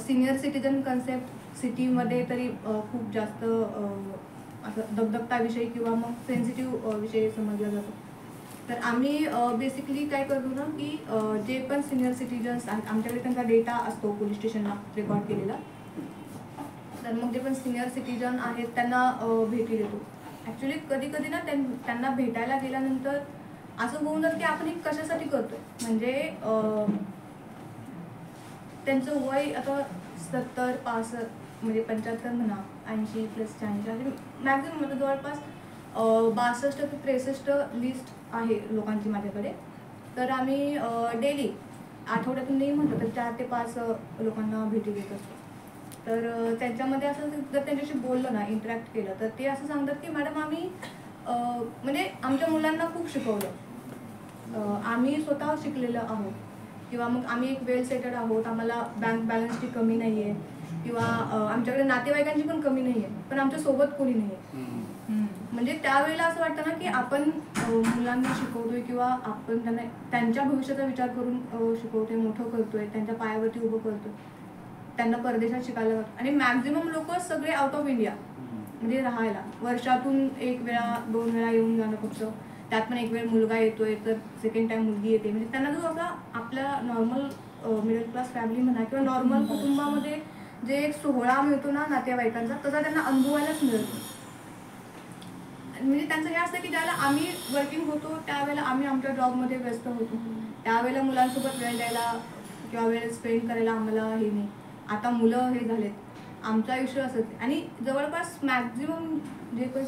सिनियर सिटीजन कन्सेप्ट सिटीमध्ये तरी खूप जास्त असं दगदगता विषय किंवा मग सेन्सिटिव्ह विषय समजला जातो. तर आम्ही बेसिकली काय करतो ना की जे पण सिनियर सिटीजन्स आहेत, आमच्याकडे त्यांचा डेटा असतो पोलीस स्टेशनला रेकॉर्ड केलेला, तर मग जे पण सिनियर सिटीजन आहेत त्यांना भेटी देतो. ॲक्च्युली कधी कधी ना त्यांना भेटायला गेल्यानंतर असं होऊन जातं की आपण हे कशासाठी करतोय. म्हणजे त्यांचं वय आता 70-65 म्हणजे 75 म्हणा, 80+80 मॅक्झिमम म्हणजे जवळपास 62 ते 63 लिस्ट आहे लोकांची माझ्याकडे. तर आम्ही डेली आठवड्यातून नाही म्हटलं तर 4 ते 5 लोकांना भेटी देत असतो. तर त्यांच्यामध्ये असं जर त्यांच्याशी बोललं ना, इंटरॅक्ट केलं, तर ते असं सांगतात की मॅडम आम्ही म्हणजे आमच्या मुलांना खूप शिकवलं, आम्ही स्वतः शिकलेलं आहोत किंवा मग आम्ही एक वेल सेटेड आहोत, आम्हाला बँक बॅलन्सची कमी नाही आहे किंवा आमच्याकडे नातेवाईकांची पण कमी नाही आहे, पण आमच्या सोबत कोणी नाही आहे. म्हणजे त्यावेळेला असं वाटतं ना की आपण मुलांना शिकवतोय किंवा आपण त्यांना त्यांच्या भविष्याचा विचार करून शिकवतोय, मोठं करतोय, त्यांच्या पायावरती उभं करतोय, त्यांना परदेशात शिकायला जातो. आणि मॅक्झिमम लोक सगळे आउट ऑफ इंडिया म्हणजे राहायला, वर्षातून 1 वेळा 2 वेळा येऊन जाणं फक्त. त्यात पण एक वेळ मुलगा येतोय तर सेकंड टाइम मुलगी येते. म्हणजे त्यांना जो असा आपल्या नॉर्मल मिडल क्लास फॅमिली म्हणा किंवा नॉर्मल कुटुंबामध्ये जे एक सोहळा मिळतो ना नातेवाईकांचा, तसा त्यांना अनुभवायलाच मिळतो. म्हणजे त्यांचं हे असतं की ज्यावेळेला आम्ही वर्किंग होतो त्यावेळेला आम्ही आमच्या जॉबमध्ये व्यस्त होतो, त्यावेळेला मुलांसोबत वेळ द्यायला किंवा वेळ स्पेंड करायला आम्हाला हे नाही. आता मुलं हे झालेत, आमचं आयुष्य असंच. आणि जवळपास मॅक्झिमम जे काही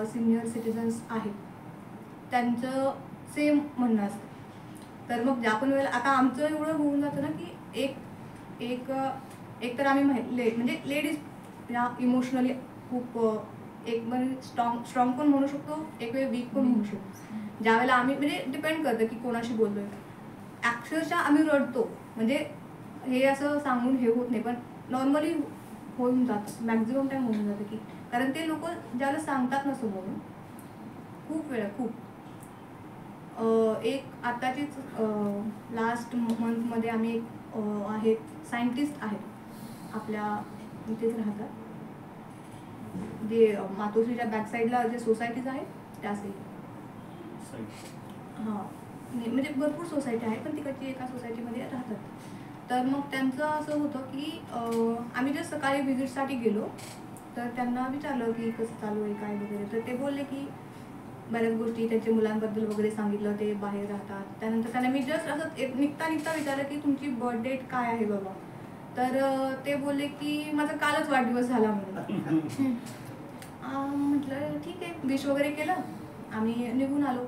सिनियर सिटीजन्स आहेत त्यांचं सेम म्हणणं असतं. तर मग ज्या पण वेळेला आता आमचं एवढं होऊन जातं ना की एक तर आम्ही म्हणजे लेडीज या इमोशनली खूप एक म्हणजे स्ट्रॉंग पण म्हणू शकतो, एक वेळ वीक पण म्हणू शकतो. ज्यावेळेला आम्ही म्हणजे डिपेंड करतं की कोणाशी बोलतोय. अक्षरशः आम्ही रडतो, म्हणजे हे असं सांगून हे होत नाही, पण नॉर्मली होऊन जातं, मॅक्झिमम टाईम होऊन जातं की कारण ते लोक ज्यावेळेला सांगतात ना समोरून खूप वेळा एक आताचीच लास्ट मंथमध्ये आम्ही एक आहेत सायंटिस्ट आहेत आपल्या इथेच राहतात, जे मातोश्रीच्या बॅकसाईडला जे सोसायटीज आहेत त्या साईड. हां म्हणजे भरपूर सोसायटी आहे, पण तिकडची एका सोसायटीमध्ये राहतात. तर मग त्यांचं असं होतं की आम्ही जर सकाळी व्हिजिटसाठी गेलो तर त्यांना विचारलं की कसं चालू आहे काय वगैरे, तर ते बोलले की बऱ्याच गोष्टी त्यांच्या मुलांबद्दल वगैरे सांगितलं, ते बाहेर राहतात. त्यानंतर त्यांना मी जस्ट असं निघता विचारलं की तुमची बर्थ डेट काय आहे बाबा, तर ते बोलले की माझा कालच वाढदिवस झाला म्हणून. म्हटलं ठीक आहे, विश वगैरे केलं, आम्ही निघून आलो.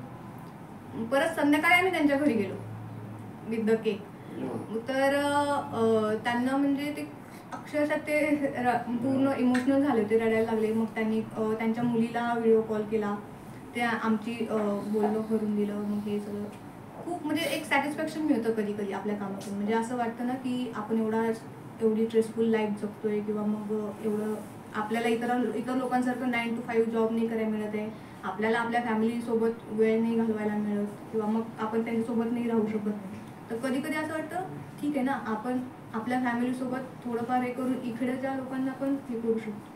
परत संध्याकाळी आम्ही त्यांच्या घरी गेलो विथ द केक. तर त्यांना म्हणजे ते अक्षरशः ते पूर्ण इमोशनल झाले, ते रडायला लागले. मग त्यांनी त्यांच्या मुलीला व्हिडिओ कॉल केला, ते आमची बोलणं करून दिलं. मग हे सगळं खूप म्हणजे एक सॅटिस्फॅक्शन मिळतं कधी कधी आपल्या कामातून. म्हणजे असं वाटतं ना की आपण एवढी स्ट्रेसफुल लाईफ जगतोय किंवा मग एवढं आपल्याला इतर लोकांसारखं 9 to 5 जॉब नाही करायला मिळत आहे, आपल्याला आपल्या फॅमिलीसोबत वेळ नाही घालवायला मिळत किंवा मग आपण त्यांच्यासोबत नाही राहू शकत. तर कधी कधी असं वाटतं ठीक आहे ना, आपण आपल्या फॅमिलीसोबत थोडंफार हे करून इकडेच्या लोकांना पण हे करू शकतो.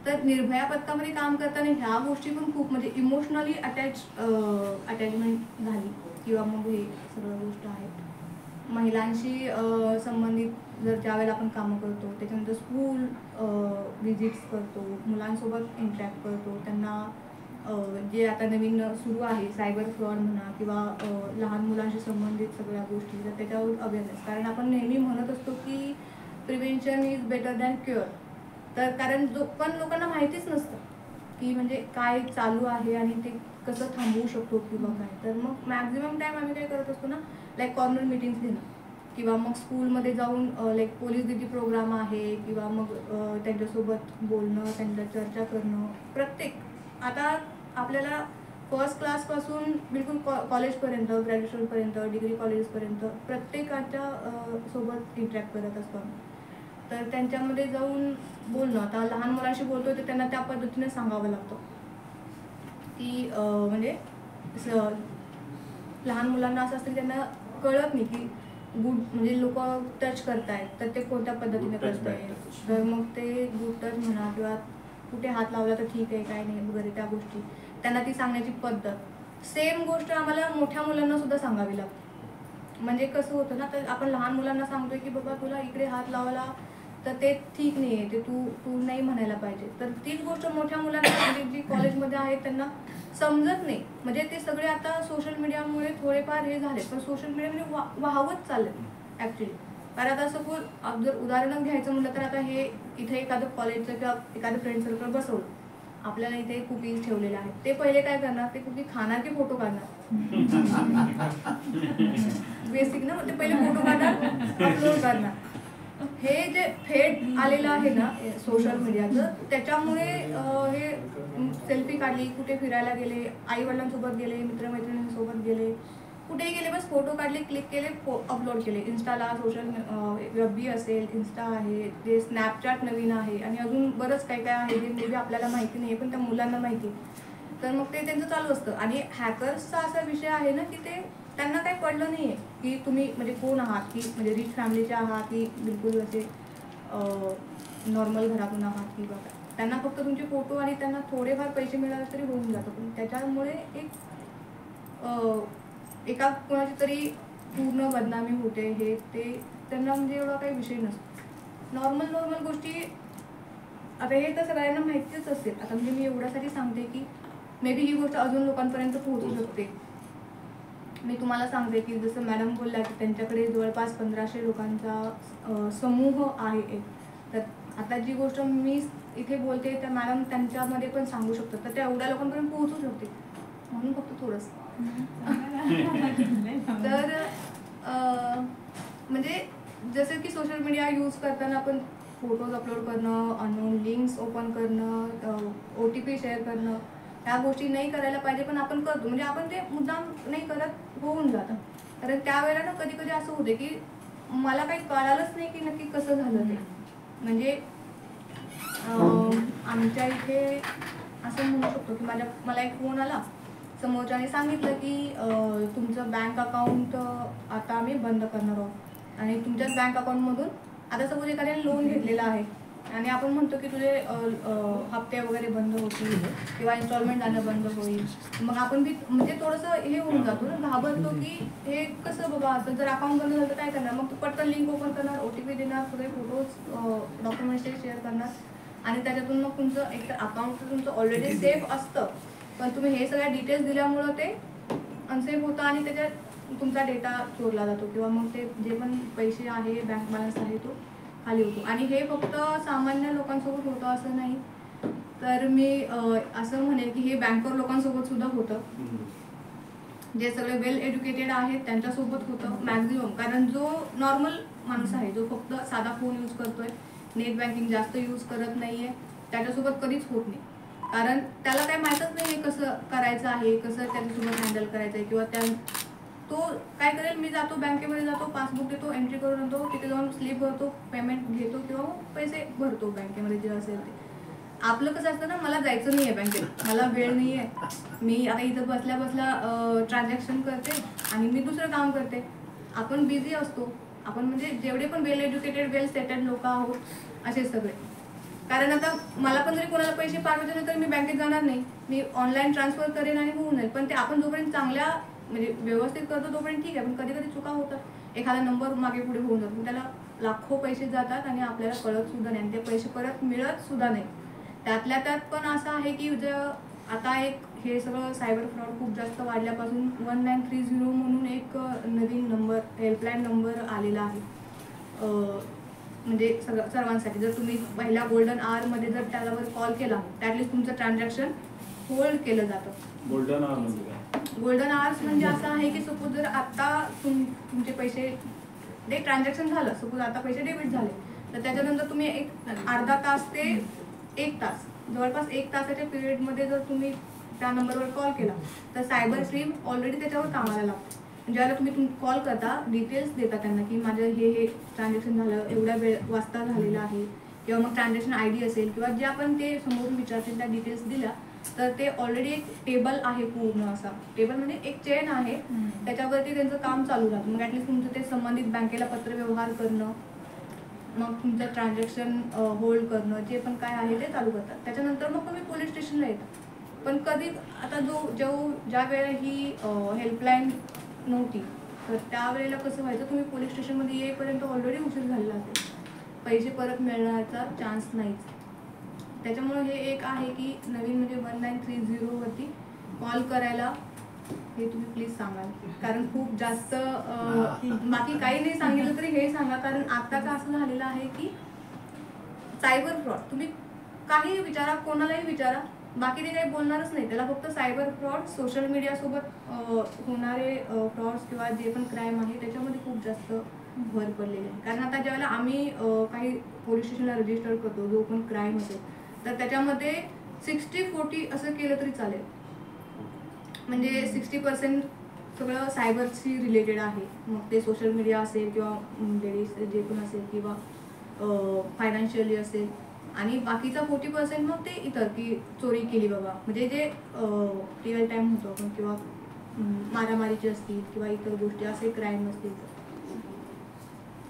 तर निर्भया पथकामध्ये काम करताना ह्या गोष्टी पण खूप म्हणजे इमोशनली अटॅचमेंट झाली किंवा मग हे सगळं गोष्ट आहेत. महिलांशी संबंधित जर ज्यावेळेला आपण कामं करतो, त्याच्यानंतर स्कूल विजिट्स करतो, मुलांसोबत इंटरॅक्ट करतो, त्यांना जे आता नवीन सुरू आहे सायबर फ्रॉड म्हणा किंवा लहान मुलांशी संबंधित सगळ्या गोष्टी, तर त्याच्यावर अवेअरनेस. कारण आपण नेहमी म्हणत असतो की prevention is better than cure. तर कारण पण लोकांना माहितीच नसतं की म्हणजे काय चालू आहे आणि ते कसं थांबवू शकतो किंवा काय. तर मग मॅक्झिमम टाईम आम्ही काय करत असतो ना, लाईक कॉर्नर मीटिंग्स घेणं किंवा मग स्कूलमध्ये जाऊन लाईक पोलीस दिदी प्रोग्राम आहे किंवा मग त्यांच्यासोबत बोलणं, त्यांच्या चर्चा करणं. प्रत्येक आता आपल्याला फर्स्ट क्लासपासून बिलकुल कॉलेजपर्यंत, ग्रॅज्युएशनपर्यंत, डिग्री कॉलेजपर्यंत प्रत्येकाच्या सोबत इंटरॅक्ट करत असतो. तर त्यांच्यामध्ये जाऊन बोलणं, आता लहान मुलांशी बोलतो तर त्यांना त्या पद्धतीने सांगावं लागतं की म्हणजे लहान मुलांना असं असतं की त्यांना कळत नाही की गुड म्हणजे लोक टच करतायत तर ते कोणत्या पद्धतीने करतायत. तर मग ते गुड टच म्हणा किंवा कुठे हात लावला तर ठीक आहे काय नाही वगैरे त्या गोष्टी त्यांना ती सांगण्याची पद्धत सेम गोष्ट आम्हाला मोठ्या मुलांना सुद्धा सांगावी लागते. म्हणजे कसं होतं ना, तर आपण लहान मुलांना सांगतोय की बाबा तुला इकडे हात लावायला तर ते ठीक नाही आहे, ते तू नाही म्हणायला पाहिजे. तर तीच गोष्ट मोठ्या मुलांना म्हणजे जी कॉलेजमध्ये आहेत त्यांना समजत नाही. म्हणजे ते सगळे आता सोशल मीडियामुळे थोडेफार हे झाले, पण सोशल मीडिया म्हणजे वाहवत चालले ॲक्च्युली. कारण आता सपोज जर उदाहरण घ्यायचं म्हटलं तर आता हे इथे एखादं कॉलेजचं किंवा एखादं फ्रेंड सर्कल बसवलं, आपल्याला इथे कुकीज ठेवलेले आहेत, ते पहिले काय करणार, ते कुकी खाणार की फोटो काढणार. बेसिक ना, ते पहिले फोटो काढणार, अपलोड करणार. हे जे फेड आलेलं आहे ना सोशल मीडियाचं, त्याच्यामुळे हे सेल्फी काढली, कुठे फिरायला गेले, आई वडिलांसोबत गेले, मित्रमैत्रिणींसोबत गेले, कुठेही गेले, बस फोटो काढले, क्लिक केले, अपलोड केले इंस्टाला. सोशल रब्बी असेल, इन्स्टा आहे, ते स्नॅपचॅट नवीन आहे आणि अजून बरंच काय काय आहे जे मे बी आपल्याला माहिती नाही पण त्या मुलांना माहिती. तर मग ते त्यांचं चालू असतं. आणि हॅकर्सचा असा विषय आहे ना की ते त्यांना काही कळलं नाही आहे की तुम्ही म्हणजे कोण आहात, की म्हणजे रिच फॅमिलीचे आहात की बिलकुल असे नॉर्मल घरातून आहात की बघा. त्यांना फक्त तुमचे फोटो आणि त्यांना थोडेफार पैसे मिळाले तरी होऊन जातं. पण त्याच्यामुळे एका कोणाची तरी पूर्ण बदनामी होते, हे ते त्यांना म्हणजे एवढा काही विषय नसतो. नॉर्मल गोष्टी आता हे तर सगळ्यांना माहितीच असेल. आता म्हणजे मी एवढ्यासाठी सांगते की मे बी ही गोष्ट अजून लोकांपर्यंत पोहोचू शकते. मी तुम्हाला सांगते की जसं मॅडम बोलल्या की त्यांच्याकडे जवळपास 1500 लोकांचा समूह आहे एक. तर आता जी गोष्ट मी इथे बोलते त्या मॅडम त्यांच्यामध्ये पण सांगू शकतात, तर त्या एवढ्या लोकांपर्यंत पोहोचू शकते. म्हणून फक्त थोडंसं तर म्हणजे जसं की सोशल मीडिया यूज करताना आपण फोटोज अपलोड करणं, अननोन लिंक्स ओपन करणं, OTP शेअर करणं, ह्या गोष्टी नाही करायला पाहिजे. पण आपण करतो, म्हणजे आपण ते मुद्दाम नाही करत, होऊन जातं. कारण त्यावेळेला ना कधी कधी असं होते की मला काही कळालंच नाही की नक्की कसं झालं ते. म्हणजे आमच्या इथे असं म्हणू शकतो की मला एक फोन आला, समोरच्याने सांगितलं की तुमचं बँक अकाउंट आता आम्ही बंद करणार आहोत आणि तुमच्याच बँक अकाउंटमधून आता सपोज एखाद्याने लोन घेतलेलं आहे आणि आपण म्हणतो की तुझे हप्ते वगैरे बंद होतील किंवा इन्स्टॉलमेंट जाणं बंद होईल. मग आपण बी म्हणजे थोडंसं हे होऊन जातो ना, घाबरतो की हे कसं बाबा, आता जर अकाउंट बंद झालं तर काय करणार. मग तू पटकन लिंक ओपन करणार, OTP देणार, सगळे फोटोज डॉक्युमेंट्स शेअर करणार आणि त्याच्यातून मग तुमचं एक तर अकाउंट तुमचं ऑलरेडी सेफ असतं, पण तुम्ही हे सगळ्या डिटेल्स दिल्यामुळं ते अनसेफ होतं आणि त्याच्यात तुमचा डेटा चोरला जातो किंवा मग ते जे पण पैसे आहे, बँक बॅलन्स आहे तो खाली होतो. आणि हे फक्त सामान्य लोकांसोबत होतं असं नाही, तर मी असं म्हणेन की हे बँकर लोकांसोबत सुद्धा होतं. जे सगळे वेल एज्युकेटेड आहेत त्यांच्यासोबत होतं मॅक्झिमम. कारण जो नॉर्मल माणूस आहे, जो फक्त साधा फोन यूज करतोय, नेट बँकिंग जास्त यूज करत नाहीये, त्याच्यासोबत कधीच होत नाही. कारण त्याला काही माहीतच नाही आहे कसं करायचं आहे, कसं त्याच्यासोबत हँडल करायचं आहे. किंवा तो काय करेल, मी जातो बँकेमध्ये जातो, पासबुक देतो, एंट्री करून आणतो, तिथे जाऊन स्लिप भरतो, पेमेंट घेतो किंवा पैसे भरतो बँकेमध्ये जे असेल ते. आपलं कसं असतं ना, मला जायचं नाही आहे बँकेत, मला वेळ नाही आहे, मी आता इथं बसल्या बसल्या ट्रान्झॅक्शन करते आणि मी दुसरं काम करते. आपण बिझी असतो. आपण म्हणजे जेवढे पण वेल एज्युकेटेड, वेल सेटल्ड लोक आहोत असे सगळे, कारण आता मला पण जरी कोणाला पैसे पाठवायचे असेल तर मी बँकेत जाणार नाही, मी ऑनलाईन ट्रान्सफर करेन आणि होऊन जाईल. पण ते आपण जोपर्यंत चांगल्या म्हणजे व्यवस्थित करतो तोपर्यंत ठीक आहे, पण कधी कधी चुका होतात, एखादा नंबर मागे पुढे होऊन जातो, त्याला लाखो पैसे जातात आणि आपल्याला कळत सुद्धा नाही, ते पैसे परत मिळत सुद्धा नाही. त्यातल्या त्यात पण असं आहे की आता एक हे सगळं सायबर फ्रॉड खूप जास्त वाढल्यापासून 1930 म्हणून एक नवीन नंबर, हेल्पलाईन नंबर आलेला आहे, म्हणजे सर्वांसाठी. जर तुम्ही पहिल्या गोल्डन आवरमध्ये जर त्यावर कॉल केला, त्यातलीच तुमचं ट्रान्झॅक्शन होल्ड केलं जातं. गोल्डन आवर म्हणजे काय? गोल्डन आवर्स म्हणजे असं आहे की सपोज जर आता तुमचे पैसे ते ट्रान्झॅक्शन झालं, सपोज आता पैसे डेबिट झाले, तर त्याच्यानंतर तुम्ही एक अर्धा तास ते 1 तास, जवळपास 1 तासाच्या पिरियडमध्ये जर तुम्ही त्या नंबरवर कॉल केला तर सायबर टीम ऑलरेडी त्याच्यावर कामाला लागते. ज्यावेळेला तुम्ही कॉल करता, डिटेल्स देता त्यांना की माझं हे ट्रान्झॅक्शन झालं, एवढ्या वेळ वाजता झालेलं आहे, किंवा मग ट्रान्झॅक्शन ID असेल किंवा जे आपण ते समोरून विचारतील त्या डिटेल्स दिल्या तर ते ऑलरेडी एक टेबल आहे, पूर्ण असा टेबल म्हणजे एक चेन आहे, त्याच्यावरती त्यांचं काम चालू राहतं. मग ॲटलीस्ट तुमचं ते संबंधित बँकेला पत्रव्यवहार करणं, मग तुमचं ट्रान्झॅक्शन होल्ड करणं, जे पण काय आहे ते चालू करतात. त्याच्यानंतर मग तुम्ही पोलीस स्टेशनला येता. पण कधी आता ज्या वेळेला ही हेल्पलाईन नव्हती तर त्यावेळेला कसं व्हायचं, तुम्ही पोलीस स्टेशनमध्ये येईपर्यंत ऑलरेडी उशीर झालेला असेल, पैसे परत मिळण्याचा चान्स नाहीच. त्याच्यामुळे हे एक आहे की नवीन म्हणजे 1930 वरती कॉल करायला हे तुम्ही प्लीज सांगाल, कारण खूप जास्त बाकी काही नाही सांगितलं तरी हे सांगा, कारण आता का असं झालेलं आहे की सायबर फ्रॉड तुम्ही काही विचारा, कोणालाही विचारा, बाकी ते काही बोलणारच नाही, त्याला फक्त सायबर फ्रॉड, सोशल मीडियासोबत होणारे फ्रॉड्स किंवा जे पण क्राईम आहे त्याच्यामध्ये खूप जास्त भर पडलेली आहे. कारण आता ज्यावेळेला आम्ही काही पोलीस स्टेशनला रजिस्टर करतो, जो पण क्राईम असेल तर त्याच्यामध्ये 60-40 असं केलं तरी चालेल, म्हणजे 60% सगळं सायबरशी रिलेटेड आहे. मग ते सोशल मीडिया असेल किंवा लेडीज जे पण असेल किंवा फायनान्शियली असेल, आणि बाकीचा 40% मग ते इतर की चोरी केली बाबा, म्हणजे जे रिअल टाईम होतो आपण, किंवा मारामारीचे असतील किंवा इतर गोष्टी असे क्राईम असतील.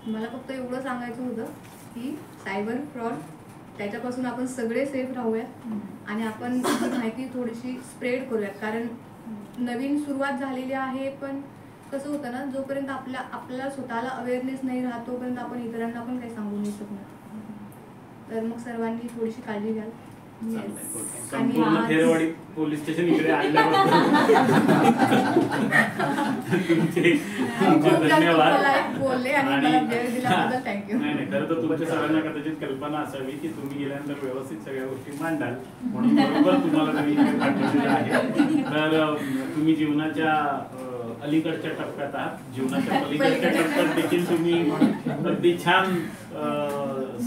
मला फक्त एवढं सांगायचं होतं की सायबर फ्रॉड त्याच्यापासून आपण सगळे सेफ राहूयात आणि आपण ही माहिती थोडीशी स्प्रेड करूयात, कारण नवीन सुरुवात झालेली आहे. पण कसं होतं ना, जोपर्यंत आपल्याला स्वतःला अवेअरनेस नाही राहत तोपर्यंत आपण इतरांना पण काही सांगू नाही शकणार. तर मग सर्वांनी थोडीशी काळजी घ्याल. संपूर्ण खेरवाडी पोलीस स्टेशन इकडे आल्याबद्दल धन्यवाद बोलले आणि मला वेळ दिल्याबद्दल थँक्यू. नाही खरं तर तुमच्या सगळ्यांना कदाचित कल्पना असावी की तुम्ही गेल्यानंतर व्यवस्थित सगळ्या गोष्टी मांडाल, म्हणून बरोबर तुम्हाला मी इकडे पाठवलेलं आहे. तर तुम्ही जीवनाच्या अलीकडच्या टप्प्यात आहात, जीवनाच्या पलीकडच्या टप्प्यात देखील तुम्ही अगदी छान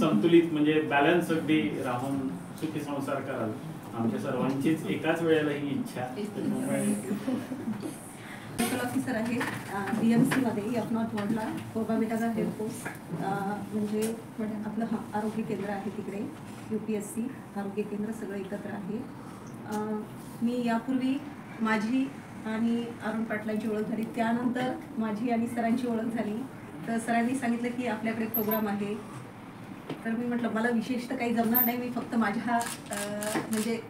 संतुलित म्हणजे बॅलन्स अगदी राहून सुखी संसार कराल. आमच्या सर्वांचीच एकाच वेळेला ही इच्छा. ऑफिसर आहे BMC मध्ये यवनाथ वॉर्डला, कोबामेटाचा हेड पोस्ट, म्हणजे आपलं आरोग्य केंद्र आहे तिकडे, UPSC आरोग्य केंद्र सगळं एकत्र आहे. मी यापूर्वी माझी आणि अरुण पाटलांची ओळख झाली, त्यानंतर माझी आणि सरांची ओळख झाली. तर सरांनी सांगितलं की आपल्याकडे प्रोग्राम आहे, तर मी म्हटलं मला विशेष तर काही जमणार नाही, मी फक्त माझ्या म्हणजे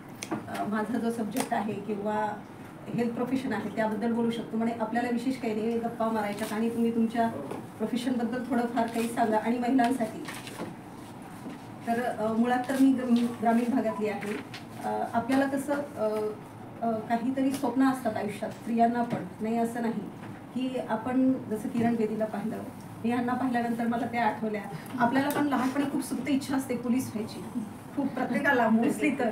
माझा जो सब्जेक्ट आहे किंवा हेल्थ प्रोफेशन आहे त्याबद्दल बोलू शकतो. म्हणजे आपल्याला विशेष काही नाही, गप्पा मारायच्यात आणि तुम्ही तुमच्या प्रोफेशनबद्दल थोडंफार काही सांगा. आणि महिलांसाठी तर मुळात तर मी ग्रामीण भागातली आहे. आपल्याला तसं काहीतरी स्वप्न असतात आयुष्यात, स्त्रियांना पण, नाही असं नाही की आपण जसं किरण बेदीला पाहिलं, मी यांना पाहिल्यानंतर मला त्या आठवल्या. आपल्याला पण लहानपणी खूप सुप्त इच्छा असते पोलीस व्हायची, खूप प्रत्येकाला मोस्टली तर.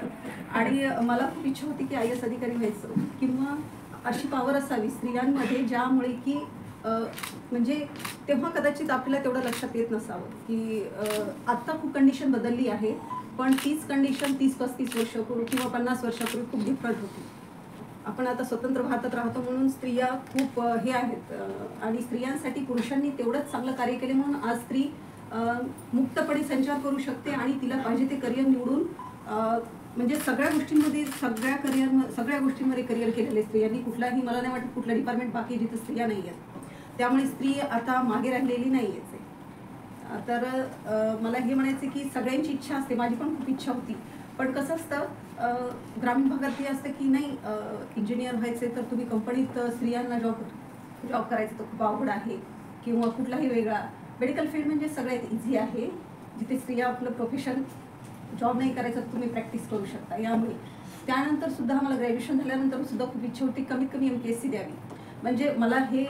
आणि मला खूप इच्छा होती की IAS अधिकारी व्हायचं, किंवा अशी पावर असावी स्त्रियांमध्ये ज्यामुळे की म्हणजे तेव्हा कदाचित आपल्याला तेवढं लक्षात येत नसावं की आत्ता खूप कंडिशन बदलली आहे, पण तीच कंडिशन 30-35 वर्षापूर्वी किंवा 50 वर्षापूर्वी खूप डिफरंट होती. आपण आता स्वतंत्र भारतात राहतो म्हणून स्त्रिया खूप हे आहेत, आणि स्त्रियांसाठी पुरुषांनी तेवढंच चांगलं कार्य केले म्हणून आज स्त्री मुक्तपणे संचार करू शकते आणि तिला पाहिजे ते करिअर निवडून म्हणजे सगळ्या गोष्टींमध्ये सगळ्या गोष्टींमध्ये करिअर केलेले स्त्रियांनी. कुठलाही मला नाही वाटत कुठलं डिपार्टमेंट बाकी जिथे स्त्रिया नाही आहेत, त्यामुळे स्त्री आता मागे राहिलेली नाही आहे. तर मला हे म्हणायचं की सगळ्यांची इच्छा असते, माझी पण खूप इच्छा होती, पण कसं असतं ग्रामीण भागात हे असतं की नाही इंजिनियर व्हायचे तर तुम्ही कंपनीत स्त्रियांना जॉब करायचं तर खूप अवघड आहे, किंवा कुठलाही वेगळा मेडिकल फील्ड म्हणजे सगळ्यात इझी आहे, जिथे स्त्रिया आपलं प्रोफेशन जॉब नाही करायचं तर तुम्ही प्रॅक्टिस करू शकता. यामुळे त्यानंतर सुद्धा मला ग्रॅज्युएशन झाल्यानंतर सुद्धा खूप इच्छा होती कमीत कमी MPSC द्यावी. म्हणजे मला हे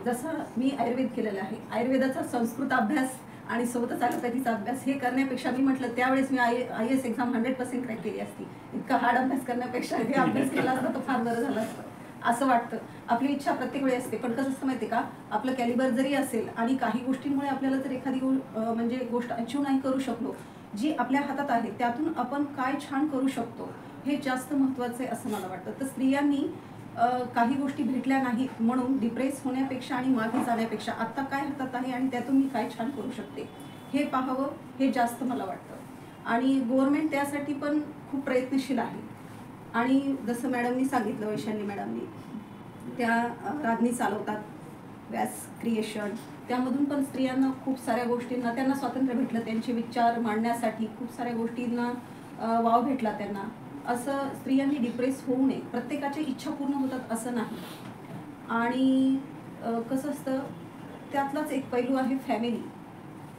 जसं मी आयुर्वेद केलेलं आहे, आयुर्वेदाचा संस्कृत अभ्यास आणि सोबतच ॲलोपॅथीचा अभ्यास हे करण्यापेक्षा मी म्हटलं त्यावेळेस मी IAS एक्झाम 100% क्रॅक केली असती. इतका हार्ड अभ्यास करण्यापेक्षा हे अभ्यास केला असता तर फार बरं झालं असतं असं वाटतं. आपली इच्छा प्रत्येक वेळी असते, पण कसं असतं माहिती आहे का, आपलं कॅलिबर जरी असेल आणि काही गोष्टींमुळे आपल्याला जर एखादी म्हणजे गोष्ट अचीव नाही करू शकलो, जी आपल्या हातात आहे त्यातून आपण काय छान करू शकतो हे जास्त महत्त्वाचं आहे असं मला वाटतं. तर स्त्रियांनी काही गोष्टी भेटल्या नाहीत म्हणून डिप्रेस होण्यापेक्षा आणि मागे जाण्यापेक्षा आत्ता काय हातात आहे आणि त्यातून मी काय छान करू शकते हे पाहावं, हे जास्त मला वाटतं. आणि गव्हर्नमेंट त्यासाठी पण खूप प्रयत्नशील आहे. आणि जसं मॅडमनी सांगितलं, वैशाली मॅडमनी, त्या राधनी चालवतात व्यास क्रिएशन, त्यामधून पण स्त्रियांना खूप साऱ्या गोष्टींना त्यांना स्वातंत्र्य भेटलं, त्यांचे विचार मांडण्यासाठी खूप साऱ्या गोष्टींना वाव भेटला त्यांना. असं स्त्रियांनी डिप्रेस होऊ नये, प्रत्येकाच्या इच्छा पूर्ण होतात असं नाही. आणि कसं असतं त्यातलाच एक पैलू आहे फॅमिली.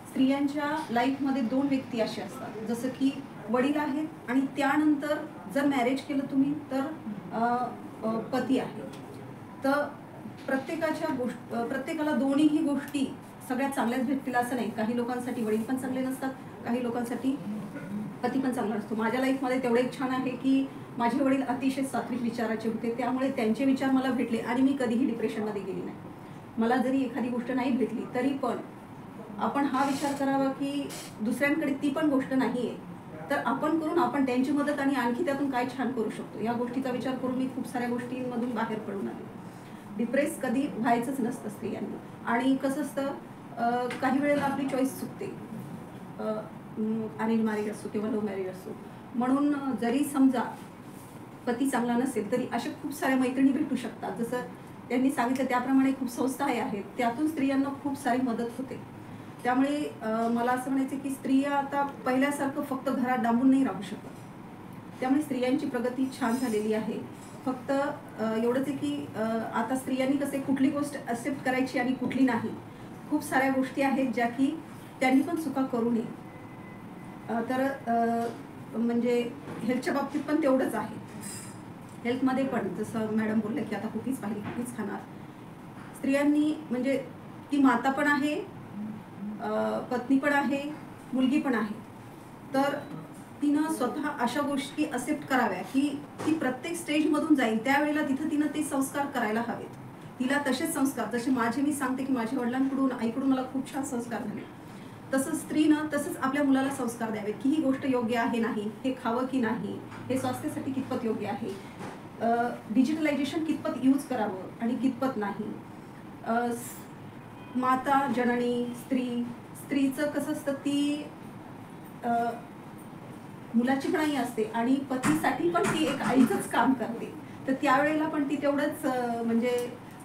स्त्रियांच्या लाईफमध्ये 2 व्यक्ती असे असतात, जसं की वडील आहेत आणि त्यानंतर जर मॅरेज केलं तुम्ही तर पती आहे. तर प्रत्येकाला दोन्हीही गोष्टी सगळ्यात चांगल्याच भेटतील असं नाही. काही लोकांसाठी वडील पण चांगले नसतात, काही लोकांसाठी पती पण चांगला असतो. माझ्या लाईफमध्ये तेवढं एक छान आहे की माझे वडील अतिशय सात्विक विचाराचे होते, त्यामुळे त्यांचे विचार मला भेटले आणि मी कधीही डिप्रेशनमध्ये गेली नाही. मला जरी एखादी गोष्ट नाही भेटली तरी पण आपण हा विचार करावा की दुसऱ्यांकडे ती पण गोष्ट नाही आहे, तर आपण करून आपण त्यांची मदत आणि आणखी त्यातून काय छान करू शकतो या गोष्टीचा विचार करून मी खूप साऱ्या गोष्टींमधून बाहेर पडून आले. डिप्रेस कधी व्हायचंच नसतं स्त्रियांनी. आणि कसं असतं काही वेळेला आपली चॉईस चुकते, अरेंज मॅरेज असो किंवा लव्ह मॅरेज असो. म्हणून जरी समजा पती चांगला नसेल तरी अशा खूप साऱ्या मैत्रिणी भेटू शकतात. जसं त्यांनी सांगितलं त्याप्रमाणे खूप संस्थाही आहेत, त्यातून स्त्रियांना खूप सारी मदत होते. त्यामुळे मला असं म्हणायचं की स्त्रिया आता पहिल्यासारखं फक्त घरात डांबून नाही राहू शकत. त्यामुळे स्त्रियांची प्रगती छान झालेली आहे. फक्त एवढंच आहे की आता स्त्रियांनी कसे कुठली गोष्ट ॲक्सेप्ट करायची आणि कुठली नाही, खूप साऱ्या गोष्टी आहेत ज्या की त्यांनी पण चुका करू नये. तर म्हणजे हेल्थच्या बाबतीत पण तेवढंच आहे. हेल्थमध्ये पण जसं मॅडम बोलले की आता कुकीज पाहिली कुकीज खाणार, स्त्रियांनी म्हणजे ती माता पण आहे, पत्नी पण आहे, मुलगी पण आहे. तर तिनं स्वतः अशा गोष्टी ॲक्सेप्ट कराव्या की ती प्रत्येक स्टेजमधून जाईल, त्यावेळेला तिनं ते संस्कार करायला हवेत. तिला तसेच संस्कार, जसे मी सांगते की माझ्या वडिलांकडून आईकडून मला खूप छान संस्कार झाले, तसंच स्त्रीनं तसंच आपल्या मुलाला संस्कार द्यावेत की ही गोष्ट योग्य आहे नाही, हे खावं की नाही, हे स्वास्थ्यासाठी कितपत योग्य आहे, डिजिटलायझेशन कितपत यूज करावं आणि कितपत नाही. माता जननी स्त्रीचं कसं असतं, ती मुलाची पण आई असते आणि पतीसाठी पण ती एक आईचंच काम करते. तर त्यावेळेला पण ती तेवढंच म्हणजे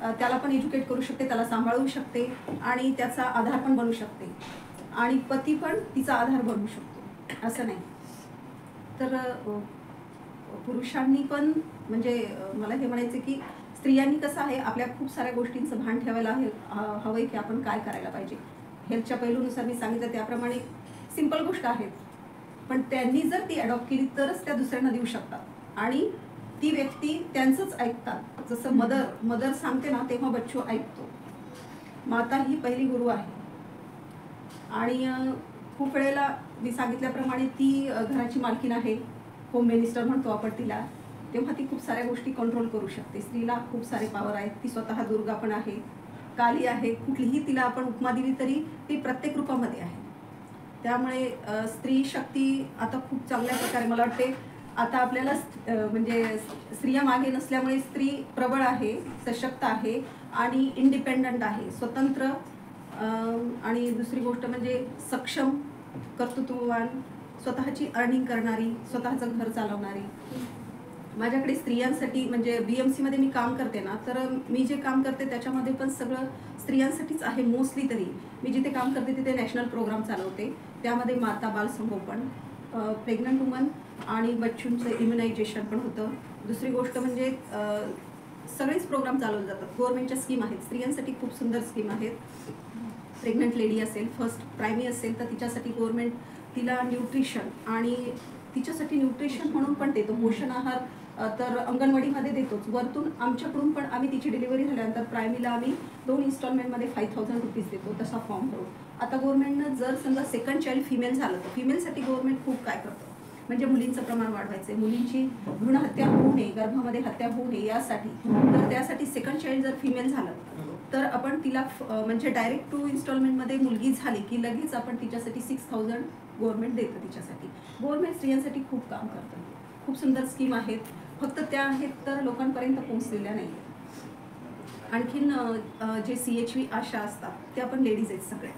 त्याला पण एज्युकेट करू शकते, त्याला सांभाळू शकते आणि त्याचा आधार पण बनू शकते आणि पती पण तिचा आधार बनू शकतो असं नाही. तर पुरुषांनी पण म्हणजे मला हे म्हणायचं की स्त्रियांनी कसं आहे आपल्या खूप साऱ्या गोष्टींचं भान ठेवायला हवं आहे की आपण काय करायला पाहिजे. हेल्थच्या पैलूनुसार मी सांगितलं त्याप्रमाणे सिंपल गोष्ट आहेत, पण त्यांनी जर ती अडॉप्ट केली तरच त्या दुसऱ्यांना देऊ शकतात आणि ती व्यक्ती त्यांचंच ऐकतात. जसं मदर सांगते ना तेव्हा बच्चू ऐकतो. माता ही पहिली गुरु आहे आणि खूप वेळेला मी सांगितल्याप्रमाणे ती घराची मालकीण आहे, होम मिनिस्टर म्हणतो आपण तिला, तेव्हा ती खूप साऱ्या गोष्टी कंट्रोल करू शकते. स्त्रीला खूप सारे पॉवर आहेत, ती स्वतः दुर्गा पण आहे, काली आहे, कुठलीही तिला आपण उपमा दिली तरी ती प्रत्येक रूपामध्ये आहे. त्यामुळे स्त्री शक्ती आता खूप चांगल्या प्रकारे मला वाटते आता आपल्याला म्हणजे स्त्रिया मागे नसल्यामुळे स्त्री प्रबळ आहे, सशक्त आहे आणि इंडिपेंडंट आहे, स्वतंत्र आणि दुसरी गोष्ट म्हणजे सक्षम, कर्तृत्ववान, स्वतःची अर्निंग करणारी, स्वतःचं घर चालवणारी. माझ्याकडे स्त्रियांसाठी म्हणजे BMC मध्ये मी काम करते ना, तर मी जे काम करते त्याच्यामध्ये पण सगळं स्त्रियांसाठीच आहे मोस्टली. तरी मी जिथे काम करते तिथे नॅशनल प्रोग्राम चालवते. त्यामध्ये माता बाल संगोपन, प्रेग्नंट वुमन आणि बच्चूंचं इम्युनायझेशन पण होतं. दुसरी गोष्ट म्हणजे सगळेच प्रोग्राम चालवले जातात. गव्हर्नमेंटच्या स्कीम आहेत स्त्रियांसाठी, खूप सुंदर स्कीम आहेत. प्रेग्नंट लेडी असेल, फर्स्ट प्रायमी असेल तर तिच्यासाठी गव्हर्नमेंट तिला न्यूट्रिशन आणि तिच्यासाठी न्यूट्रिशन म्हणून पण देतो. पोषण आहार तर अंगणवाडीमध्ये देतोच. वरतून आमच्याकडून पण आम्ही तिची डिलिव्हरी झाल्यानंतर प्रायमीला आम्ही 2 इन्स्टॉलमेंटमध्ये 5000 रुपीज देतो. तसा फॉर्म भरून आता गव्हर्नमेंटनं जर समजा सेकंड चाइल्ड फिमेल झालं तर फिमेलसाठी गव्हर्नमेंट खूप काय करतं म्हणजे मुलींचं प्रमाण वाढवायचं आहे, मुलींची भ्रूण हत्या होऊ नये, गर्भामध्ये हत्या होऊ नये यासाठी. तर त्यासाठी सेकंड चाइल्ड जर फिमेल झालं तर आपण तिला म्हणजे डायरेक्ट 2 इन्स्टॉलमेंटमध्ये मुलगी झाली की लगेच आपण तिच्यासाठी 6000 गव्हर्नमेंट देतं. तिच्यासाठी गव्हर्नमेंट स्त्रियांसाठी खूप काम करतं. खूप सुंदर स्कीम आहेत, फक्त त्या आहेत तर लोकांपर्यंत पोहोचलेल्या नाही. आणखीन जे CHV आशा असतात त्या पण लेडीज आहेत सगळ्या,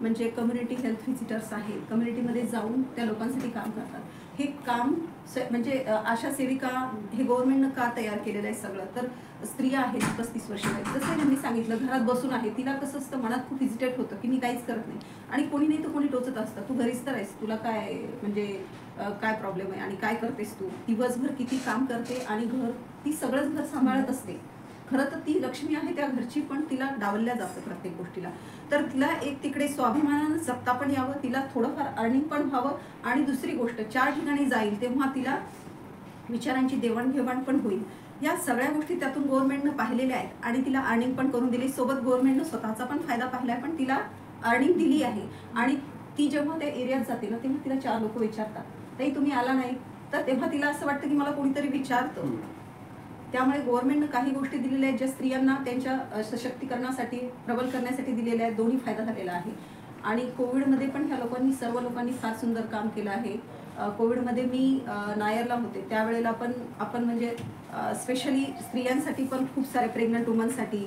म्हणजे कम्युनिटी हेल्थ व्हिजिटर्स आहेत. कम्युनिटीमध्ये जाऊन त्या लोकांसाठी काम करतात. हे काम म्हणजे आशा सेविका हे गव्हर्नमेंटनं का तयार केलेलं आहे सगळं, तर स्त्रिया आहेत 35 वर्ष आहेत, जसं मी सांगितलं घरात बसून आहे. तिला कसं असतं मनात खूप हिजिटेट होतं की मी काहीच करत नाही आणि कोणी नाही तर कोणी टोचत असतं, तू घरीच तर आहेस, तुला काय म्हणजे काय प्रॉब्लेम आहे आणि काय करतेस तू, दिवसभर किती काम करते आणि ती सगळंच घर सांभाळत असते. खरं तर ती लक्ष्मी आहे त्या घरची, पण तिला डावलल्या जातं प्रत्येक गोष्टीला. तर तिला एक तिकडे स्वाभिमानानं जगता पण यावं, तिला थोडंफार अर्निंग पण व्हावं आणि दुसरी गोष्ट 4 ठिकाणी जाईल तेव्हा तिला विचारांची देवाणघेवाण पण होईल. या सगळ्या गोष्टी त्यातून गव्हर्नमेंटनं पाहिलेल्या आहेत आणि तिला अर्निंग पण करून दिली. सोबत गव्हर्नमेंटनं स्वतःचा पण फायदा पाहिलाय, पण तिला अर्निंग दिली आहे. आणि ती जेव्हा त्या एरियात जाते ना तेव्हा तिला 4 लोक विचारतात, ताई तुम्ही आला नाही, तर तेव्हा तिला असं वाटतं की मला कोणीतरी विचारतं. त्यामुळे गव्हर्नमेंटनं काही गोष्टी दिलेल्या आहेत ज्या स्त्रियांना त्यांच्या सशक्तीकरणासाठी प्रबल करण्यासाठी दिलेल्या आहेत. दोन्ही फायदा झालेला आहे. आणि कोविडमध्ये पण ह्या लोकांनी सर्व लोकांनी फार सुंदर काम केलं आहे. कोविडमध्ये मी नायरला होते त्यावेळेला पण आपण म्हणजे स्पेशली स्त्रियांसाठी पण खूप सारे प्रेग्नंट वुमनसाठी.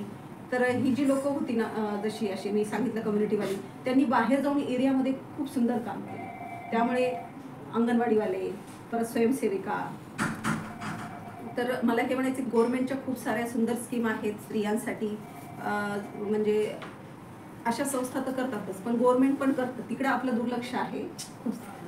तर ही जी लोकं होती ना जशी अशी मी सांगितलं कम्युनिटीवाली, त्यांनी बाहेर जाऊन एरियामध्ये खूप सुंदर काम केलं. त्यामुळे अंगणवाडीवाले परत स्वयंसेविका. तर मला हे म्हणायचं गव्हर्नमेंटच्या खूप साऱ्या सुंदर स्कीम आहेत स्त्रियांसाठी. म्हणजे अशा संस्था तर करतातच, पण गव्हर्नमेंट पण करतं. तिकडे आपलं दुर्लक्ष आहे.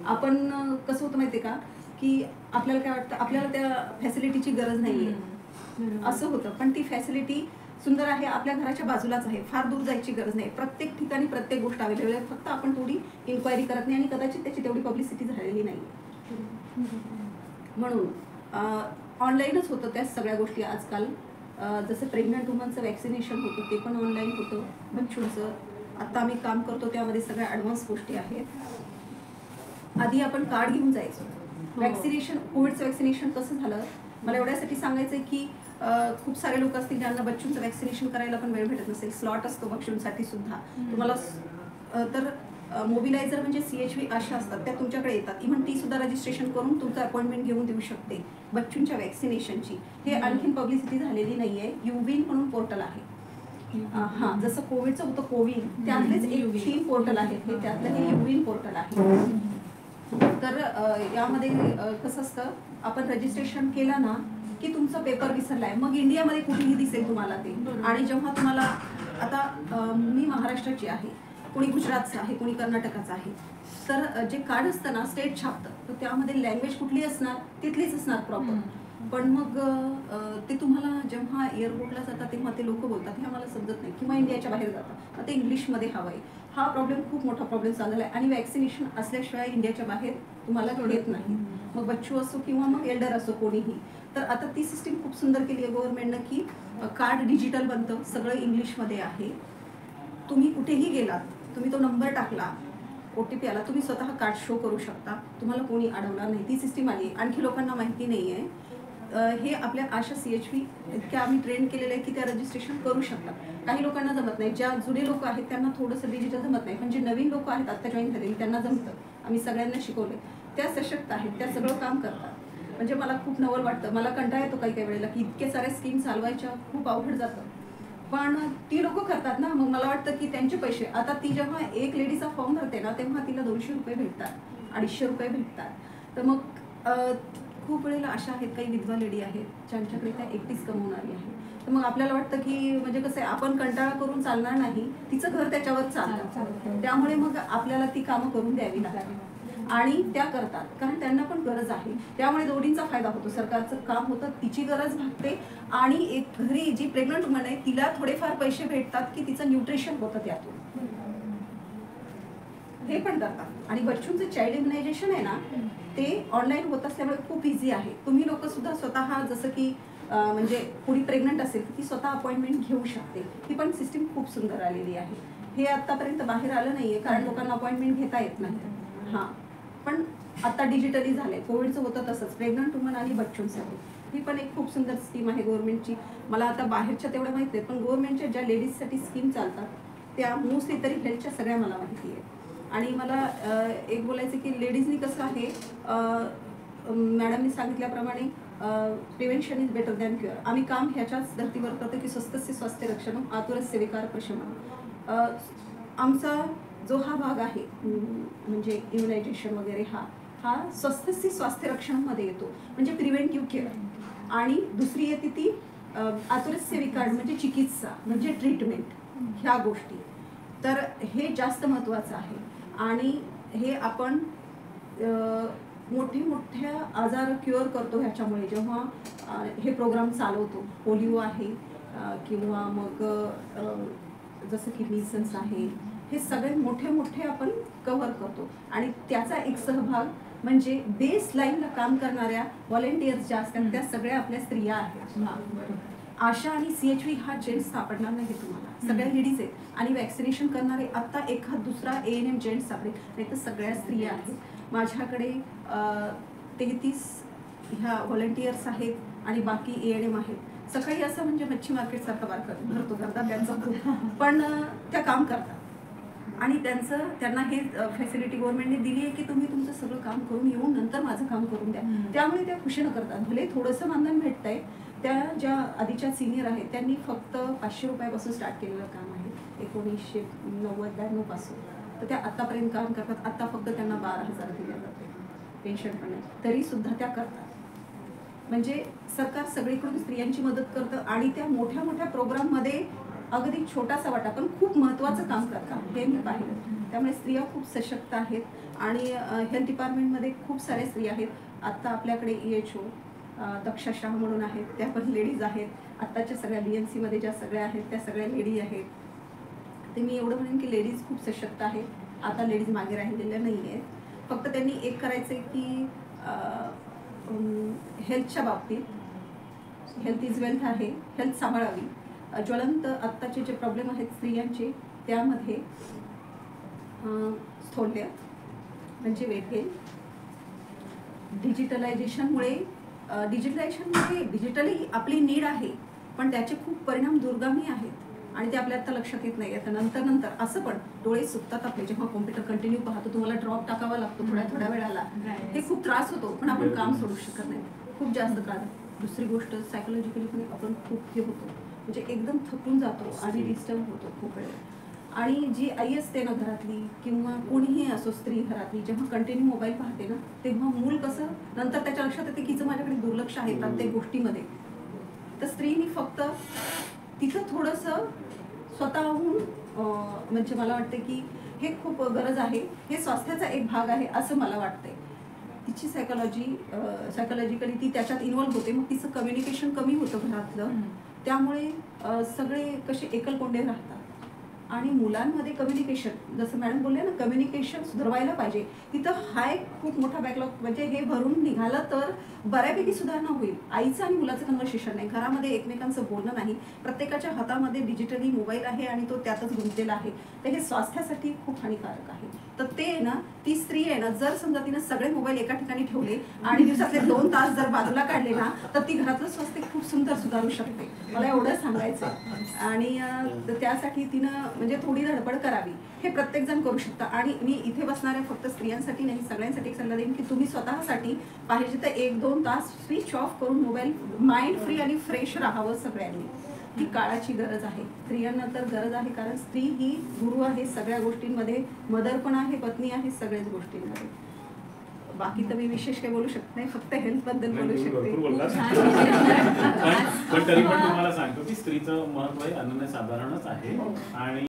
आपण कसं होतं माहिती आहे का की आपल्याला काय वाटतं आपल्याला त्या फॅसिलिटीची गरज नाही आहे असं होतं, पण ती फॅसिलिटी सुंदर आहे, आपल्या घराच्या बाजूलाच आहे, फार दूर जायची गरज नाही. प्रत्येक ठिकाणी प्रत्येक गोष्ट अवेलेबल आहे, फक्त आपण थोडी इन्क्वायरी करत नाही आणि कदाचित त्याची तेवढी पब्लिसिटी झालेली नाही. म्हणून ऑनलाईनच होतं त्या सगळ्या गोष्टी आजकाल. जसं प्रेग्नंट वुमनचं वॅक्सिनेशन होतं ते पण ऑनलाईन होतं. बच्चूंचं आता आम्ही काम करतो त्यामध्ये सगळ्या ॲडव्हान्स गोष्टी आहेत. आधी आपण कार्ड घेऊन जायचो. वॅक्सिनेशन कोविडचं वॅक्सिनेशन कसं झालं मला एवढ्यासाठी सांगायचं आहे की खूप सारे लोक असतील ज्यांना बच्चूंचं वॅक्सिनेशन करायला पण वेळ भेटत नसेल. स्लॉट असतो बच्चूंसाठी सुद्धा तुम्हाला. तर मोबिलायझर म्हणजे CHV आशा असतात त्या तुमच्याकडे येतात. इव्हन ती सुद्धा रजिस्ट्रेशन करून तुमचं अपॉइंटमेंट घेऊन देऊ शकते बच्चूंच्या वॅक्सिनेशनची. हे आणखीन पब्लिसिटी झालेली नाही आहे. युविन म्हणून पोर्टल आहे. हां जसं कोविडचं होतं कोविन त्यातलेच एक 3 पोर्टल आहेत. हे त्यातलं हे युविन पोर्टल आहे. तर यामध्ये कसं असतं आपण रजिस्ट्रेशन केलं ना की तुमचा पेपर विसरलाय मग इंडियामध्ये कुठेही दिसेल तुम्हाला ते. आणि जेव्हा तुम्हाला आता मी महाराष्ट्राची आहे, कोणी गुजरातचं आहे, कोणी कर्नाटकाचं आहे, तर जे कार्ड असतं ना स्टेट छापतं तर त्यामध्ये लँग्वेज कुठली असणार तिथलीच असणार प्रॉपर. पण मग ते तुम्हाला जेव्हा एअरपोर्टला जातात तेव्हा ते लोक बोलतात हे आम्हाला समजत नाही किंवा इंडियाच्या बाहेर जातात मग ते इंग्लिशमध्ये हवं आहे. हा प्रॉब्लेम खूप मोठा प्रॉब्लेम चाललेला आहे. आणि वॅक्सिनेशन असल्याशिवाय इंडियाच्या बाहेर तुम्हाला घेत नाही, मग बच्चू असो किंवा मग एल्डर असो कोणीही. तर आता ती सिस्टीम खूप सुंदर केली आहे गव्हर्नमेंटनं की कार्ड डिजिटल बनतं, सगळं इंग्लिशमध्ये आहे. तुम्ही कुठेही गेलात तुम्ही तो नंबर टाकला OTP आला तुम्ही स्वतः कार्ड शो करू शकता, तुम्हाला कोणी अडवणार नाही. ती सिस्टीम आली आहे. आणखी लोकांना माहिती नाही आहे. हे आपल्या आशा CHV इतक्या आम्ही ट्रेन केलेलं आहे की त्या रजिस्ट्रेशन करू शकतात. काही लोकांना जमत नाही, ज्या जुने लोक आहेत त्यांना थोडंसं डिजिटल जमत नाही, पण जे नवीन लोक आहेत आत्ता जॉईन झालेली त्यांना जमतं. आम्ही सगळ्यांना शिकवले, त्या सशक्त आहेत, त्या सगळं काम करतात. म्हणजे मला खूप नवल वाटतं. मला कंटाळा येतो काही काही वेळेला की इतके सारे स्कीम चालवायच्या खूप अवघड जातं, पण ती लोक करतात ना. मग मला वाटतं की त्यांचे पैसे आता ती जेव्हा एक लेडीचा फॉर्म भरते ना तेव्हा तिला 200 रुपये भेटतात, 250 रुपये भेटतात. तर मग खूप वेळेला अशा आहेत, काही विधवा लेडी आहेत ज्यांच्याकडे त्या एकटीच कमवणारी आहे. तर मग आपल्याला वाटतं की म्हणजे कसं आहे, आपण कंटाळा करून चालणार नाही, तिचं घर त्याच्यावर चालतं, त्यामुळे मग आपल्याला ती कामं करून द्यावी लागतात आणि त्या करतात, कारण त्यांना पण गरज आहे. त्यामुळे दोघींचा फायदा होतो, सरकारचं काम होतं, तिची गरज भागते आणि एक घरी जी प्रेग्नंट वुमन आहे तिला थोडेफार पैसे भेटतात की तिचं न्यूट्रिशन होतं त्यातून, हे पण करतात. आणि बच्चूंचं चाइल्ड इम्युनायझेशन आहे ना, ते ऑनलाईन होत असल्यामुळे खूप इझी आहे. तुम्ही लोक सुद्धा स्वतः जसं की म्हणजे कुणी प्रेग्नंट असेल तर ती स्वतः अपॉइंटमेंट घेऊ शकते. ही पण सिस्टीम खूप सुंदर आलेली आहे. हे आतापर्यंत बाहेर आलं नाहीये कारण लोकांना अपॉइंटमेंट घेता येत नाही. हां, पण आता डिजिटली झालंय. कोविडचं होतं तसंच प्रेग्नंट वुमन आणि बच्चूंसाठी. ही पण एक खूप सुंदर स्कीम आहे गव्हर्नमेंटची. मला आता बाहेरच्या तेवढ्या माहिती नाही, पण गव्हर्नमेंटच्या ज्या लेडीजसाठी स्कीम चालतात त्या मोस्टली तरी हेल्थच्या सगळ्या मला माहिती आहे. आणि मला एक बोलायचं की लेडीजनी कसं आहे, मॅडमनी सांगितल्याप्रमाणे prevention is better than cure. आम्ही काम ह्याच्याच धर्तीवर करतो की स्वस्तस्य स्वास्थ्य रक्षणम आतुरस्य विकार प्रशमनम. आमचा जो हा भाग आहे म्हणजे इम्युनायझेशन वगैरे हा स्वस्तस्य स्वास्थ्य रक्षणमध्ये येतो, म्हणजे प्रिव्हेंटिव्ह केअर. आणि दुसरी येते ती आतुरस्य विकार म्हणजे चिकित्सा, म्हणजे ट्रीटमेंट, ह्या गोष्टी. तर हे जास्त महत्त्वाचं आहे. आणि हे आपण मोठ्या आजार क्युअर करतो ह्याच्यामुळे जेव्हा हे प्रोग्राम चालवतो. पोलिओ आहे किंवा मग जसं की मिसल्स आहे, हे सगळे मोठे आपण कव्हर करतो. आणि त्याचा एक सहभाग म्हणजे बेस लाईनला काम करणाऱ्या व्हॉलेंटियर्स ज्या असतात त्या सगळ्या आपल्या स्त्रिया आहेत. आशा आणि CHV हा जेंट्स सापडणार नाही तुम्हाला, सगळ्या लेडीज आहेत. आणि वॅक्सिनेशन करणारे आता एखाद दुसरा ANM जेंट्स सापडेल, नाही तर सगळ्या स्त्रिया आहेत. माझ्याकडे 33 ह्या व्हॉलेंटियर्स आहेत आणि बाकी ANM आहेत. सकाळी असं म्हणजे मच्छी मार्केटसारखा भरतो करतात त्यांचं खूप, पण त्या काम करतात. आणि त्यांना हे फॅसिलिटी गव्हर्नमेंटने दिली आहे की तुम्ही तुमचं सगळं काम करून येऊन नंतर माझं काम करून द्या. त्यामुळे त्या खुशीनं करतात. भले थोडंसं मानधन भेटतंय. त्या ज्या आधीच्या सिनियर आहेत त्यांनी फक्त 500 रुपयापासून स्टार्ट केलेलं काम आहे 1990-92 पासून. तर त्या आतापर्यंत काम करतात. आता फक्त त्यांना 12,000 दिल्या जाते, पेन्शन पण नाही, तरी सुद्धा त्या करतात. म्हणजे सरकार सगळीकडून स्त्रियांची मदत करतं आणि त्या मोठ्या प्रोग्राममध्ये अगदी छोटासा वाटा पण खूप महत्त्वाचं काम करतात, हे मी पाहिलं. त्यामुळे स्त्रिया खूप सशक्त आहेत आणि हेल्थ डिपार्टमेंटमध्ये खूप साऱ्या स्त्रिया आहेत. आत्ता आपल्याकडे EHO दक्षा शाह म्हणून आहेत, त्या पण लेडीज आहेत. आत्ताच्या सगळ्या BNC मध्ये ज्या सगळ्या आहेत त्या सगळ्या लेडी आहेत. ते मी एवढं म्हणेन की लेडीज खूप सशक्त आहेत. आता लेडीज मागे राहिलेल्या नाही आहेत. फक्त त्यांनी एक करायचं आहे की हेल्थच्या बाबतीत हेल्थ इज वेल्थ आहे, हेल्थ सांभाळावी. ज्वलंत आत्ताचे जे प्रॉब्लेम आहेत स्त्रियांचे त्यामध्ये स्थौल्य म्हणजे वेट गेन, डिजिटलायझेशनमुळे डिजिटली आपली नीड आहे पण त्याचे खूप परिणाम दूरगामी आहेत आणि ते आपल्या आता लक्षात येत नाही. आता नंतर असं पण डोळे सुकतात आपले जेव्हा कॉम्प्युटर कंटिन्यू पाहतो. तुम्हाला ड्रॉप टाकावा लागतो थोड्या वेळाला, हे खूप त्रास होतो पण आपण काम सोडू शकत नाही, खूप जास्त त्रास. दुसरी गोष्ट सायकोलॉजिकली पण आपण खूप हे होतो, म्हणजे एकदम थकून जातो आणि डिस्टर्ब होतो खूप वेळ. आणि जी आई असते ना घरातली किंवा कोणीही असो स्त्री घरातली, जेव्हा कंटिन्यू मोबाईल पाहते ना तेव्हा मूल कसं नंतर त्याच्या लक्षात येते की माझ्याकडे दुर्लक्ष आहे प्रत्येक गोष्टीमध्ये. तर स्त्रीनी फक्त तिथं थोडंसं स्वतःहून म्हणजे मला वाटते की हे खूप गरज आहे, हे स्वास्थ्याचा एक भाग आहे असं मला वाटतंय. तिची सायकोलॉजिकली ती त्याच्यात इन्व्हॉल्व होते, मग तिचं कम्युनिकेशन कमी होतं घरातलं. त्यामुळे सगळे कसे एकलकोंडे राहतात. आणि मुलांमध्ये कम्युनिकेशन जसं मॅडम बोलले ना, कम्युनिकेशन सुधारवायला पाहिजे. तिथं हा एक खूप मोठा बॅकलॉग, म्हणजे हे भरून निघालं तर बऱ्यापैकी सुधारणा होईल. आईचं आणि मुलाचं कन्व्हर्सेशन नाही, घरामध्ये एकमेकांचं बोलणं नाही, प्रत्येकाच्या हातामध्ये डिजिटली मोबाईल आहे आणि तो त्यातच गुंतलेला आहे. तर हे स्वास्थ्यासाठी खूप हानिकारक आहे. तर ते ना ती स्त्री आहे ना, जर समजा तिनं सगळे मोबाईल एका ठिकाणी ठेवले आणि दिवसातले 2 तास जर बाजूला काढले ना तर ती घरातलं स्वास्थ्य खूप सुंदर सुधारू शकते. मला एवढं सांगायचं. आणि त्यासाठी तिनं म्हणजे थोडी धडपड करावी. हे प्रत्येक जण करू शकता. आणि मी इथे बसणाऱ्या फक्त स्त्रियांसाठी नाही, सगळ्यांसाठी एक सल्ला देईन की तुम्ही स्वतःसाठी पाहिजे तर 1-2 तास स्विच ऑफ करून मोबाईल, माइंड फ्री आणि फ्रेश राहावं सगळ्यांनी. ही काळाची गरज आहे, स्त्रियांना तर गरज आहे, कारण स्त्री ही गुरु आहे सगळ्या गोष्टींमध्ये, मदर पण आहे, पत्नी आहे, सगळ्याच गोष्टींमध्ये. बाकी तर मी विशेष काही बोलू शकत नाही, फक्त हेल्थबद्दल नाही, बोलू तुम्ही भरपूर बोललात. शकते. पण तरी पण तुम्हाला सांगतो की स्त्रीचं महत्व हे अनन्यसाधारणच आहे. आणि